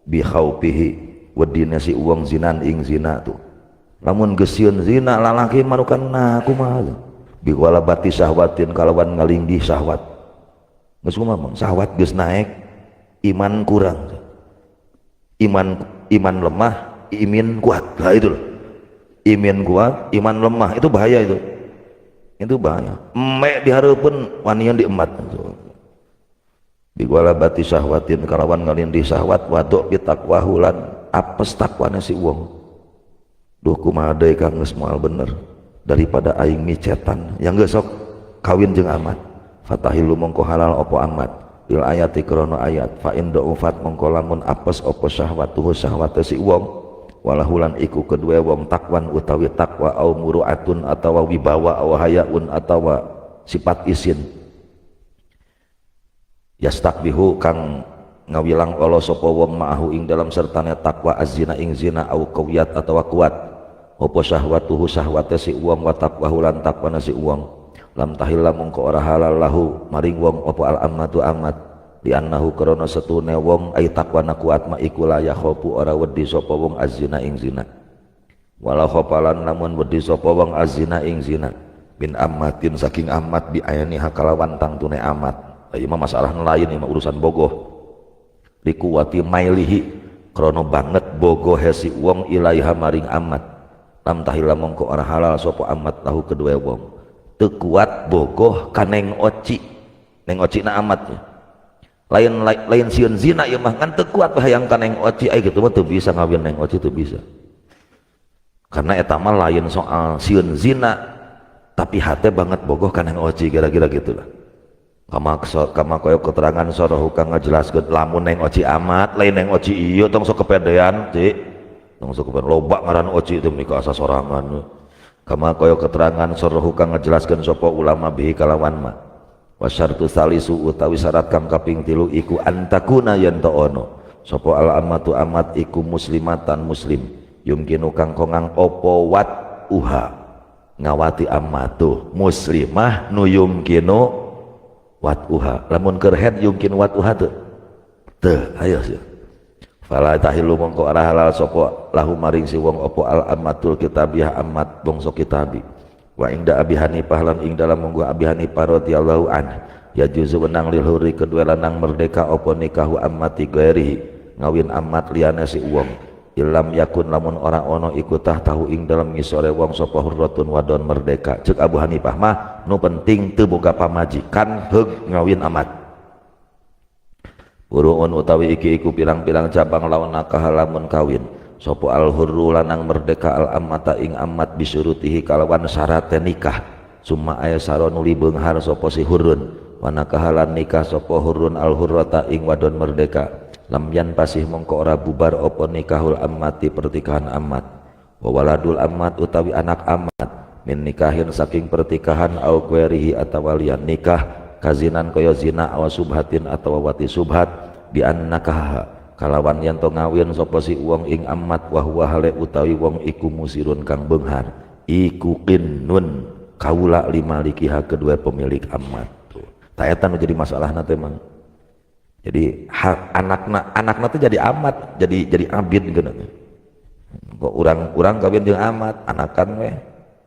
bihaupihi wedine si uwong zinan ing zina tuh lamun gesieun zina lalaki marukan nah kumaha biwala bati syahwatin kalawan ngalinggi syahwat geus kumaha syahwat geus naik iman kurang iman lemah iman kuat lah itu loh iman kuat iman lemah itu bahaya itu bahaya emek dihareupeun wanian diembat biwala bati syahwatin kalawan ngalinggi syahwat wadok bitaqwahulan apes takwane si uwong duh kumaha deui kang geus moal bener daripada aing micetan yang geus sok kawin jeung amat fatahilu mongko halal opo amat bil ayati krono ayat fa in ufat mongko lamun apes opo syahwatuhu syahwate si wong walahulan iku kedue wong takwan utawi takwa au muruatun atawa wibawa au hayaun atawa sifat isin yastakbihu kang ngawilang Allah sapa wong ma'ahu ing dalam sertane takwa azina ing zina au qawiyat atawa kuat opo syahwatuhu syahwate si uwong wa taqwahu lan taqwana si uwong lam tahilla mongko ora halal lahu maring wong opo al ammatu amat di annahu krana setune wong ay taqwana kuat ma iku la yakhofu ora wedi sapa wong azina ing zina walau khopalan lamun wedi sapa wong azina ing zina bin ammatin saking amat bi ayani hakalawan tang tune amat ieu mah masalah lain ieu urusan bogoh likuwati mailihi krono banget bogoh si wong ilaiha maring amat lam tahila mongko ora halal sapa amat lahu kedua wong teu kuat bogoh ka neng oci na amatnya lain sieun zina ieu mah kan teu kuat hayang ka neng oci ai kitu mah teu bisa ngawin neng oci teu bisa karena eta mah lain soal sieun zina tapi hate banget bogoh ka neng oci kira-kira gitulah kama koyo keterangan sorohu kang ngajelaskeun lamun neng oci amat lain neng oci ieu tong sok kepedean cik tong sok kepedean loba ngaran oci teu mika asa sorangan kama koyo keterangan sorohu kang ngajelaskeun sapa ulama bihi kalawan ma wasyartu salisu utawi syarat kang kaping 3 iku antakuna yen ono sapa al amatu amat iku muslimatan muslim yumkinu kang kongang opo wat uha ngawati amatu muslimah nu yumkinu wat uha lamun kerhead yumkin wat uha teu ayo sih fala tahilu mongko arah halal sapa lahu maring si wong opo al amatul kitabiyah amat bangsa kitabi wa inda Abi Hanifah lan ing dalam monggo Abi Hanifah radhiyallahu anhu ya juzu wenang lil huri kedua lanang merdeka opo nikahu amati gairihi ngawin amat liyane si wong ilam yakun lamun orang ono ikutah tahu ing dalam ngisore wong sapa hurratun wadon merdeka cek Abu Hanifah mah nu penting teu boga pamajikan heug ngawin amat uruun utawi iki iku pirang-pirang cabang lawan nakahalamun kawin sapa al hurru lanang merdeka al amata ing amat bisurutihi kalawan syarat nikah summa aya saronuli beunghar sapa si hurrun wana kahalan nikah sapa hurrun al hurrata ing wadon merdeka lam yan pasih mongko ora bubar apa nikahul amati pertikahan amat wa waladul amat utawi anak amat min nikahin saking pertikahan au querihi atawa lian nikah kazinan kaya zina aw subhatin atawa wati subhat bi annakaha kalawan yen to ngawin sapa si wong ing amat wa huwa hale utawi wong iku musirun kang beunghar iku qinnun kaula limalikiha kedua pemilik amat tuh ta eta nu jadi masalahna teh mang jadi hak anakna tuh jadi amat jadi abid gitu kok orang kawin jeung amat anakan we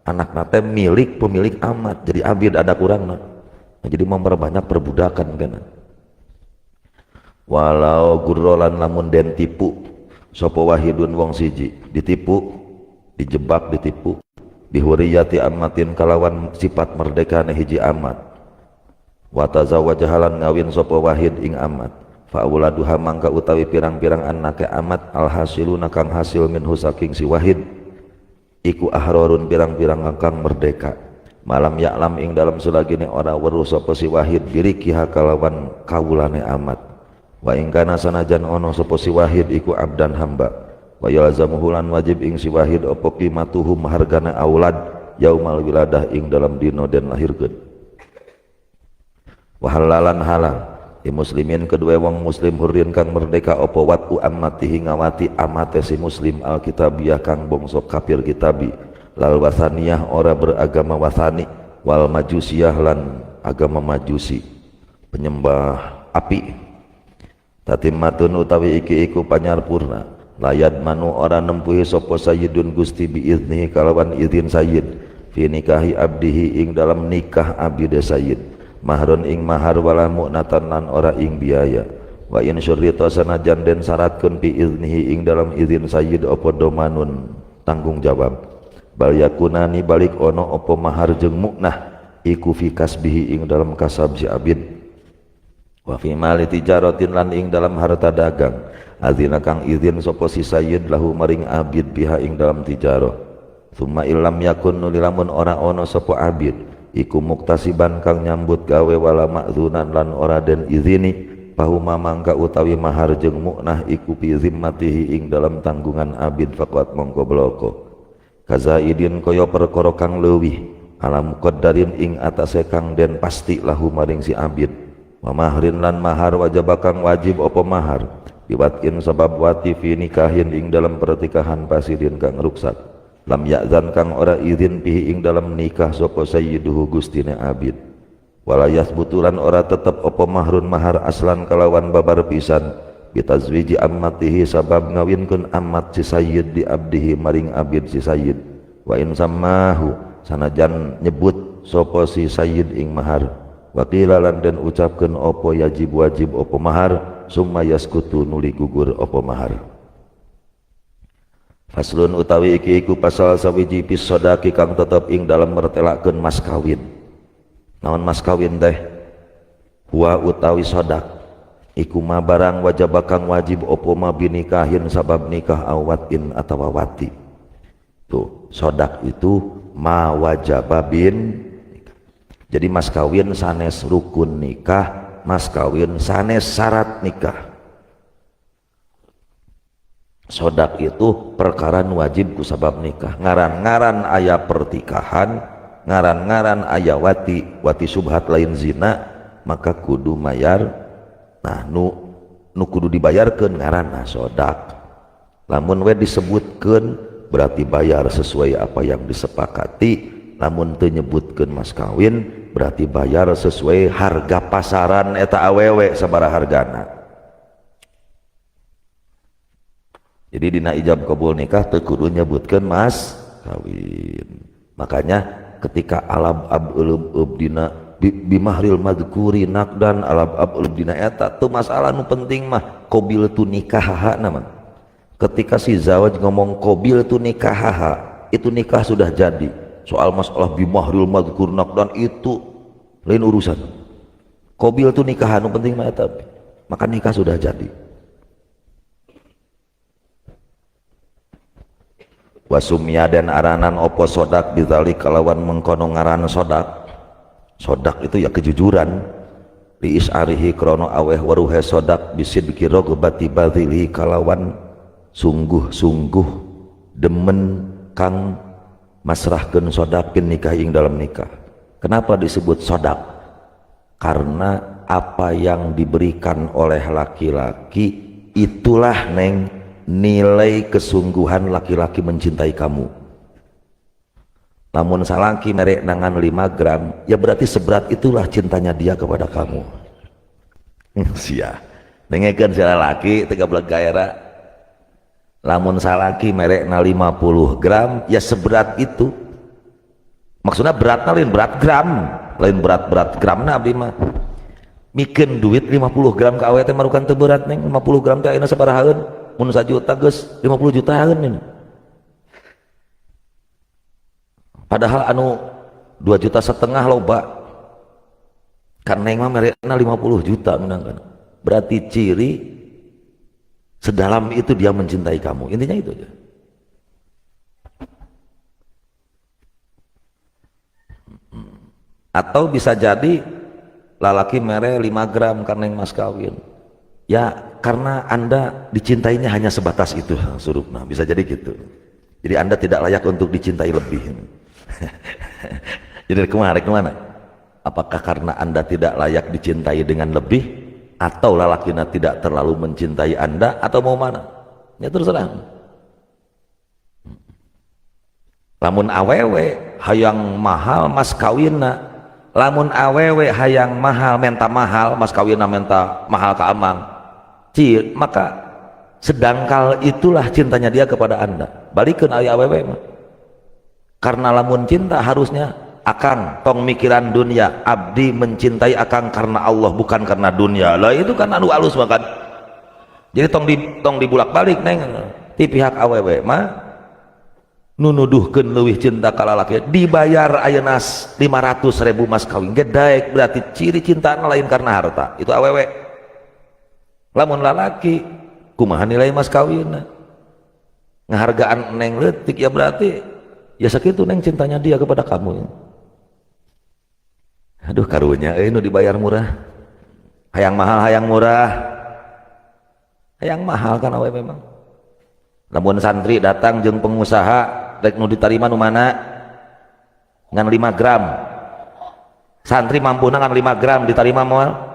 anakna teh milik pemilik amat jadi abid ada kurangna jadi memperbanyak perbudakan kan walau gurrolan lamun den tipu sapa wahidun wong siji ditipu dijebak ditipu bihuriyati amatin kalawan sifat merdeka hiji amat wa tazawwajahalan ngawin sapa wahid ing amat fa auladuha mangka utawi pirang-pirang anake amat alhasiluna kang hasil minhu saking si wahid iku ahrarun pirang-pirang kang merdeka malam ya'lam ing dalam selagine ora weruh sapa si wahid birikiha kalawan kawulane amat wa ing kana sanajan ono sapa si wahid iku abdan hamba wa yalzamuhu lan wajib ing si wahid apa qimatuhum hargana aulad yaumal wiladah ing dalam dino den lahirkeun wahalalan halal di muslimin kedua wong muslim hurrin kang merdeka opo watu amatihi ngawati amate si muslim alkitabiyah kang bangsa kafir kitabi lal wasaniyah ora beragama wasani wal majusiyah lan agama majusi penyembah api tatimmatun utawi iki iku panyarpurna layad manu ora nempuhi sapa sayyidun gusti biiznihi kalawan izin sayyid fi nikahi abdihi ing dalam nikah abdi sayyid mahrun ing mahar wala mu'natan lan ora ing biaya wa in syurrita sanajan den syaratkeun fi iznihi ing dalam izin sayyid apa domanun tanggung jawab bal yakunani balik ono apa mahar jeung mu'nah iku fi kasbihi ing dalam kasab si abid wa fi mali tijaratin lan ing dalam harta dagang azina kang izin sapa si sayyid lahu maring abid biha ing dalam tijarah summa illam yakun nulilamun ora ono sapa abid iku muktasiban kang nyambut gawe wala ma'zunan lan ora den izini pahuma mangka utawi mahar jeung mu'nah iku fi zimmatihi ing dalam tanggungan abid faqat mongko bloko kazaidin kaya perkara kang leuwih alam qaddarin ing atase kang den pasti lahu maring si abid wa mahrin lan mahar wajib kang wajib apa mahar biwatin sabab wati fi nikahin ing dalam pertikahan pasidin kang ruksak lam ya'zan kang ora izin pihi ing dalam nikah sapa sayyiduhu gustine abid wala yasbutulan ora tetep apa mahrun mahar aslan kalawan babar pisan bitazwiji ammatihi sabab ngawinkeun amat si sayyid di abdihi maring abid si sayyid wa in sammahu sanajan nyebut sapa si sayyid ing mahar wa qila lan den ucapkeun apa yajib wajib apa mahar summa yaskutu nuli gugur apa mahar faslun utawi iki iku pasal sawiji pis sodaki kang tetep ing dalam mertelakeun mas kawin naon mas kawin teh wa utawi sodak iku ma barang wajib kang wajib opo ma binikahin sabab nikah awatin atawa wati tuh sodak itu ma wajaba bin jadi mas kawin sanes rukun nikah mas kawin sanes syarat nikah sodak itu perkara wajib ku sabab nikah ngaran-ngaran aya pertikahan ngaran-ngaran aya wati subhat lain zina maka kudu mayar nah nu nu kudu dibayarkeun ngaranna sodak. Lamun we disebutkeun berarti bayar sesuai apa yang disepakati. Lamun teu nyebutkeun mas kawin berarti bayar sesuai harga pasaran eta awewe sabaraha hargana. Jadi dina ijab kabul nikah teu kudu nyebutkeun mas kawin. Makanya ketika alab abulub dina bimahril madhkuri nakdan alab abulub dina eta tuh masalah nu penting mah qabil tu nikah nama. Ketika si zawaj ngomong qabil tu nikah itu nikah sudah jadi. Soal masalah bimahril madhkur nakdan itu lain urusan. Qabil tu nikah nu penting mah eta. Maka nikah sudah jadi. Wasumya dan aranan opo sodak bizalik kalawan mengkono ngaran sodak. Sodak itu ya kejujuran. Li is'arihi krono aweh waruhe sodak bisidki rogbati badhilihi kalawan sungguh-sungguh demen kang masrahkeun sodakin nikah ing dalam nikah. Kenapa disebut sodak? Karena apa yang diberikan oleh laki-laki itulah neng nilai kesungguhan laki-laki mencintai kamu. Namun salaki merek nangan 5 gram ya berarti seberat itulah cintanya dia kepada kamu. Sia dengekeun si lalaki 13 gaera. Lamun salaki merek na 50 gram ya seberat itu. Maksudnya beratna lain berat gram, lain berat gram na abdi mah. Mikeun duit 50 gram ka awewe teh marukan teu berat neng. 50 gram teh ayeuna sabarahaeun? Mun 1 juta geus 50 jutaan ini. Padahal anu 2,5 juta loba. Kan neng mah merekna 50 juta menangkan. Berarti ciri sedalam itu dia mencintai kamu. Intinya itu aja. Atau bisa jadi lalaki mere 5 gram karena yang mas kawin. Ya karena anda dicintainya hanya sebatas itu surupna, bisa jadi gitu. Jadi anda tidak layak untuk dicintai lebih. Jadi kemana? Apakah karena anda tidak layak dicintai dengan lebih, atau lalakina tidak terlalu mencintai anda, atau mau mana? Ya terserah. Lamun awewe hayang mahal mas kawinna, lamun awewe hayang mahal menta mahal mas kawinna menta mahal ka amang. Maka sedangkal itulah cintanya dia kepada anda. Balikeun aya awewe mah. Karena lamun cinta harusnya akang tong mikiran dunia, abdi mencintai akang karena Allah bukan karena dunia. Lah itu kan anu alus banget. Jadi tong dibulak-balik neng ti pihak awewe mah nu nuduhkeun leuwih cinta ka lalaki dibayar ayeuna 500.000 mas kawin ge daek berarti ciri cintaana lain karena harta. Itu awewe. Lamun lalaki kumaha nilai mas kawin ngahargaan neng leutik ya berarti ya sakitu neng cintanya dia kepada kamu. Aduh karunya nu dibayar murah hayang mahal hayang murah hayang mahal kan awe memang. Lamun santri datang jeung pengusaha rek nu ditarima nu mana ngan 5 gram santri mampuna ngan 5 gram ditarima moal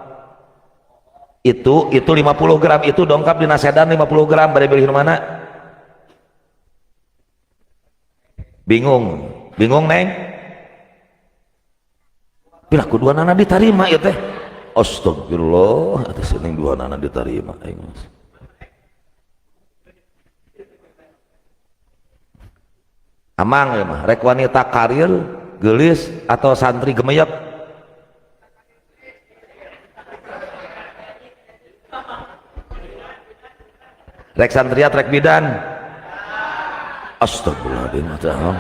itu 50 gram itu dongkap dina sedan 50 gram bade milih mana? Bingung neng bila kuduanana ditarima ya teh astagfirullah atas neng duanana ditarima aing amang ya mah rek wanita karir geulis atau santri gemeyep rek santriat rek bidan astagfirullahaladzim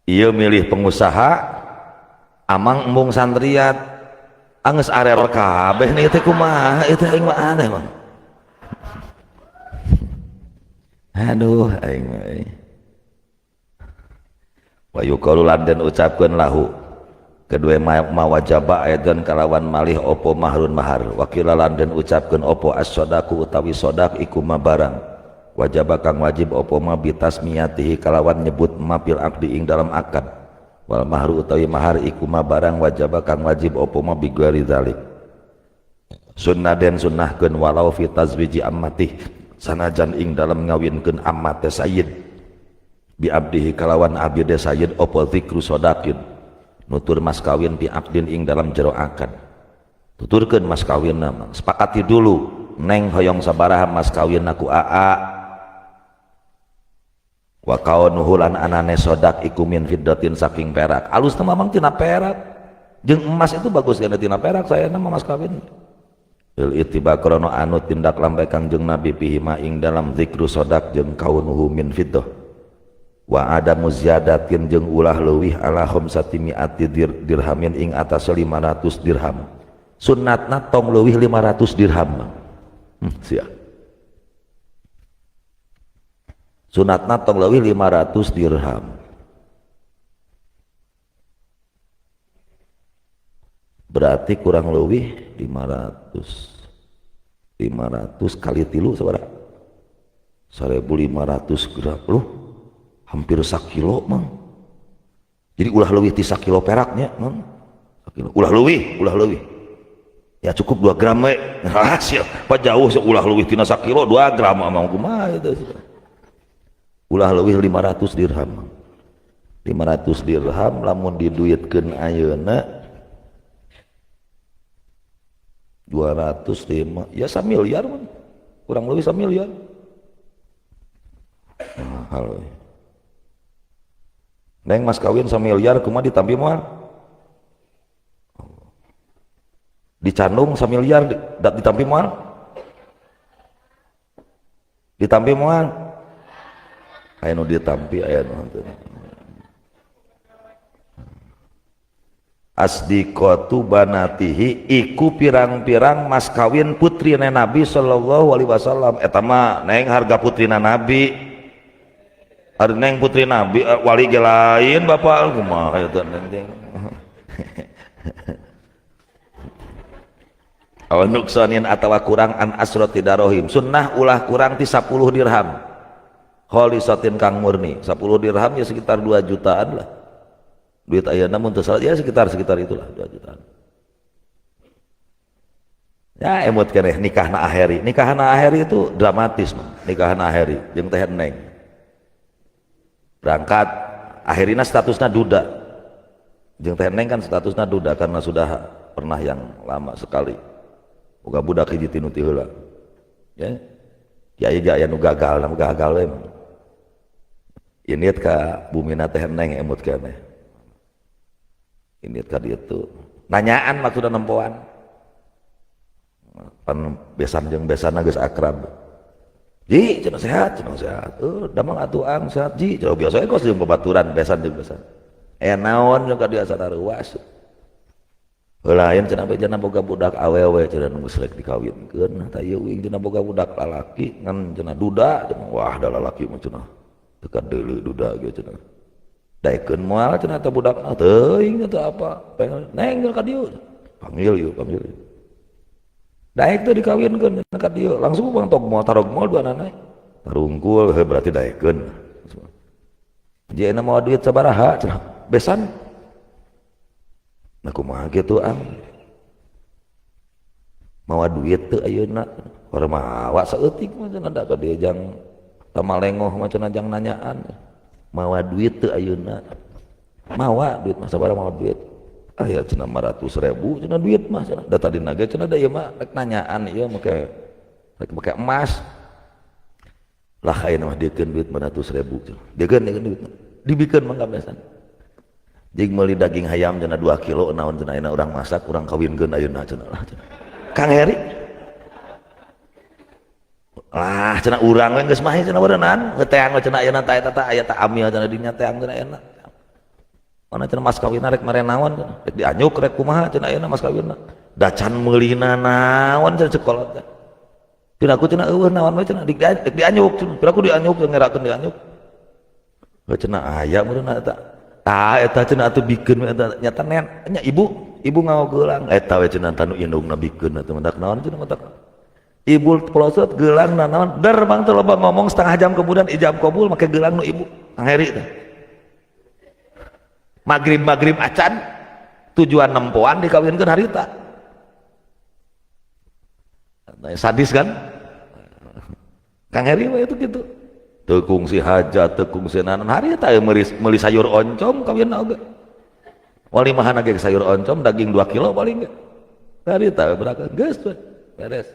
iya milih pengusaha amang embung santriat anges arer kabeh nih teh kumaha itu aing mah aneh bang. Aduh aing wa yuqalu dan ucapkeun lahu kedua mawajaba dan kalawan malih opo mahrun mahar wakilalan dan ucapkan opo as-sodaku utawi sodak iku ma barang wajaba kang wajib opo ma bitasmiyatihi kalawan nyebut mapil akdi ing dalam akad wal mahru utawi mahar iku ma barang wajib kang wajib apa ma bi ghairi zalik sunnah den sunnahkeun walau fi tazwiji ammatih sanajan ing dalam ngawinkeun ammate sayyid bi abdihi kalawan abdi sayyid apa zikru sodaqin nutur mas kawin bi abdin ing dalam jero akad tuturkeun mas kawin nama sepakati dulu neng hoyong sabaraha mas kawin aku aa wa kaunuhu lan anane sodak iku min fiddatin saking perak alus memang tina perak jeung emas itu bagus kana tina perak saya nama mas kawin il ittiba krono anut tindak lampai kangjeng nabi pihi ma ing dalam zikru sodak jeung kaunuhu min fiddah wa adamu ziyadatin jeung ulah leuwih ala khamsati mi'ati dirhamin ing atas 500 dirham sunnatna tong leuwih 500 dirham sia sunatna tong leuwih 500 dirham berarti kurang leuwih 500 kali 3 sabaraha 1500 gram loh hampir 1 kilo mang jadi ulah leuwih ti 1 kilo peraknya mang ulah leuwih ya cukup 2 gram we hasil pa jauh ulah leuwih tina 1 kilo 2 gram mah kumaha itu ulah leuwih 500 dirham 500 dirham lamun diduitkeun ayeuna 205 ya 1 miliar man. Kurang lebih 1 miliar mahal we. Neng mas kawin 1 miliar kumaha ditampi moal dicandung 1 miliar ditampi moal aya nu ditampi aya nu henteu asdiqatu banatihi iku pirang-pirang mas kawin putrina Nabi sallallahu alaihi wasallam eta mah neng harga putrina Nabi ari neng putri Nabi wali ge lain bapak kumaha eta neng awan nuksanin atawa kurang an asrati darohim sunnah ulah kurang ti 10 dirham kholisatin kang murni 10 dirham ya sekitar 2 jutaan lah duit ayeuna mun teu salah ya sekitar itulah 2 jutaan ya emut keneh nikahna aheri itu dramatis nikahna aheri jeung teh neng berangkat akhirina statusna duda jeung teh neng kan statusna duda karena sudah pernah yang lama sekali boga budak hiji tinu ti heula ya kiai ge aya nu gagal we ini ka bumina teh neng emut keneh ini ka dieu tuh nanyaan maksudna nempoan pan besan jeung besana geus akrab ji cenah sehat damang atuang sehat ji cenah biasa kos jeung babaturan besan jeung besan naon jeung ka dieu sadaruas lain cenah bejana boga budak awewe cenah nu geus rek dikawinkeun tah ieu uing cenah boga budak lalaki ngan cenah duda cenah wah da lalaki mah cenah tekan deuleu duda ge cenah daekeun moal cenah teh budakna teuing teh apa pengen neng ka dieu panggil yuk daek teh dikawinkeun ka dieu langsung bantok moal tarog moal dua anak tarungkul berarti daekeun jadi enak mau duit sabaraha cenah besan nah kumaha kitu mawa duit teu ayeuna orang mawa saeutik mah cenah da ka dieu jang tamalengoh mah cenah jang nanyaan mawa duit teu ayeuna mawa duit mah sabaraha mawa duit aya cenah 500.000 cenah duit mah cenah da tadina ge cenah da ieu mah rek nanyaan ieu make emas lah ayeuna mah diekeun duit 500.000 cenah diekeun duit dibikeun mangga besan jig meuli daging hayam cenah 2 kilo naon cenah ayeuna urang masak urang kawinkeun ayeuna cenah lah cenah Kang Heri lah cenah urang we geus mah cenah berenang ngeteang cenah ayeuna ta eta tah aya ta amil cenah dinya teang cenah ayeuna mana cenah mas kawinna rek mere naon cenah rek dianyuk rek kumaha cenah ayeuna mas kawinna da can meulina naon cenah sekolah teh pina ku cenah eueuh naon we cenah rek dianyuk cenah pina ku dianyuk ngerakeun dianyuk cenah aya meureunna eta eta cenah atuh bikeun eta nyata nya ibu ngawa geulang eta we cenah tanu indungna bikeun atuh mendak naon cenah mendak ibu pelosot geulang naon der bang teh loba ngomong setengah jam kemudian ijab kabul make geulang nu ibu Kang Heri teh Magrib acan tujuan nempoan dikawinkeun harita. Sadis kan Kang Heri mah itu gitu tekung si hajat tekung si nanan harita meuli sayur oncom kawinna oge walimahan ge sayur oncom daging 2 kilo paling ge harita berangkat geus beres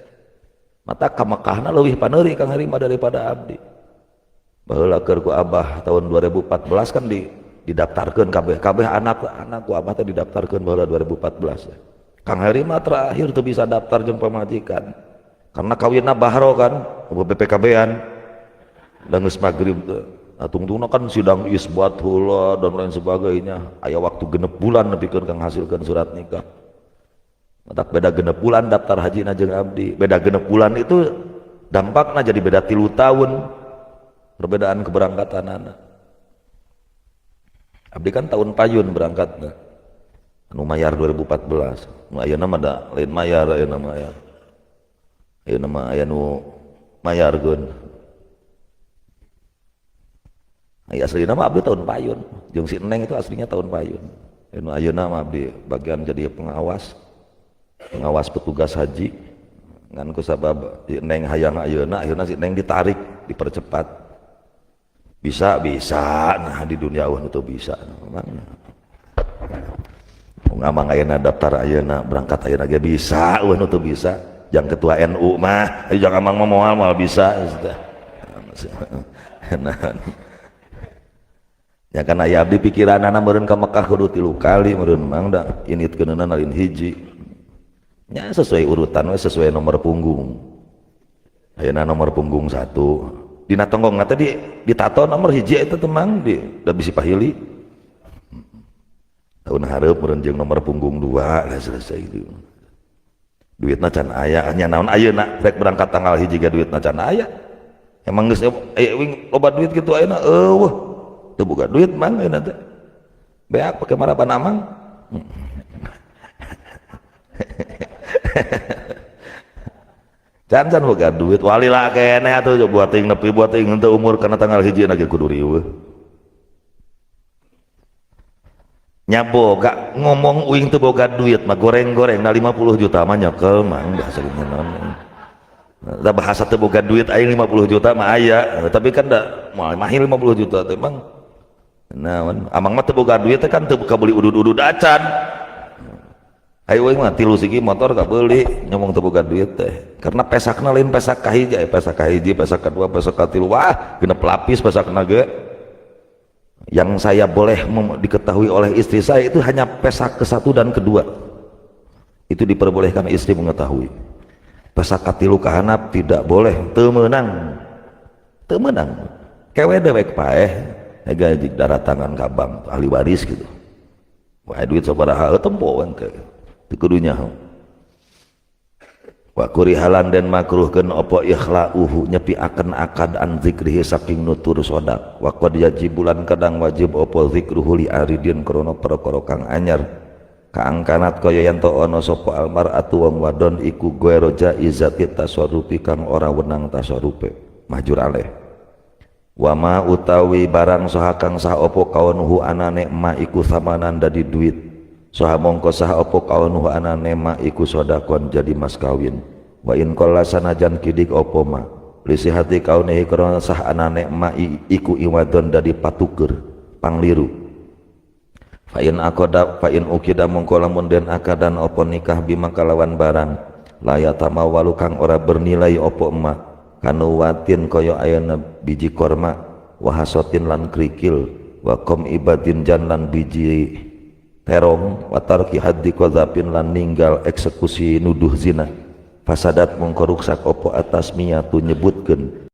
mata ka Mekahna leuwih paneuri Kang Heri mah daripada abdi baheula keur ku Abah tahun 2014 kan didaftarkeun kabeh anak ku Abah teh didaftarkeun baheula 2014 ya. Kang Heri mah terakhir tuh bisa daftar jeung pamajikan karena kawinna bahro kan BPKB-an dan geus magrib tungtungna kan sidang isbat heula dan lain sebagainya aya waktu genep bulan nepikeun kang hasilkeun surat nikah matak beda genep bulan daftar hajina jeung abdi beda genep bulan itu dampakna jadi beda 3 tahun perbedaan keberangkatanana abdi kan tahun payun berangkatna anu mayar 2014 nu ayeuna mah da lain mayar ayeuna mayar ayeuna mah aya nu mayarkeun aya aslina mah abdi tahun payun jeung si Neng itu aslinya tahun payun anu ayeuna mah abdi bagian jadi pengawas petugas haji ngan ku sabab si Neng hayang ayeuna akhirna si Neng ditarik dipercepat bisa nah di dunia itu bisa memang ngamang ayeuna daftar ayeuna berangkat ayeuna ge bisa itu bisa yang ketua NU mah jangan amang moal bisa ya kan aya abdi pikiranana meureun ka Mekah kudu 3 kali meureun mang da initkeunna nalin hiji nya sesuai urutan we sesuai nomor punggung ayeuna nomor punggung 1 dina tonggongna teh ditato nomor hiji eta teh mang da bisi pahili tahun hareup meureun jeung nomor punggung 2 lah selesai itu duitna can aya nya naon ayeuna rek berangkat tanggal hiji ge duitna can aya emang geus loba duit kitu ayeuna eueuh teu boga duit mang ayeuna teh beak pake marapan amang can boga duit walila keneh atuh buat ting nepi buat ting henteu umur kana tanggal hiji na ge kudu riweuh nyaboga ngomong uing teu boga duit mah goreng-goreng na 50 juta mah nyekel mang bahasa naon da bahasa teu boga duit aing 50 juta mah aya tapi kan da mahil 50 juta teh mang naon amang mah teu boga duit teh kan teu kabeli udud-udud acan ayo uing mah 3 sigi motor kabeuli nyomong teu boga duit teh karena pesakna lain pesak kahiji pesak kahiji pesak kadua pesak katilu wah genep lapis pesakna ge yang saya boleh diketahui oleh istri saya itu hanya pesak ke-1 dan ke-2 itu diperbolehkan istri mengetahui pesak katilu kahanap tidak boleh teu meunang kewe dewek paeh ega darah tangan kabang ahli waris gitu wah duit sabaraha tempo teh teu kudu nyaho wa kurihalan dan makruhkeun opo ikhlauhu nyepi akan akad an zikrihi saking nutur sodak wa qad yajibulan kadang wajib opo zikruhu li aridin krana perkara kang anyar kaangkanat kaya yen to ana sapa almar'atu wong wadon iku ghairu jaizati tasarrufi kang ora wenang tasarrufe mahjur aleh wa ma utawi barang saha kang sah opo kaunuhu anane ma iku samanan dadi duit saha mongko saha opo kaunuhu anane ma iku sodakon jadi mas kawin wa in qalla sanajan kidik opo ma lisi hati kaunehi krana sah anane ma iku iwadon dadi patuker pangliru fa in ukida mongko lamun den akadan opo nikah bima kalawan barang layatama walu kang ora bernilai opo ma kanu watin kaya ayana biji korma wa hasotin lan krikil wa qom ibadin jan lan biji terong watarki haddi qadzapin lan ninggal eksekusi nuduh zina fasadat mongko ruksak opo atas miyatu nyebutkeun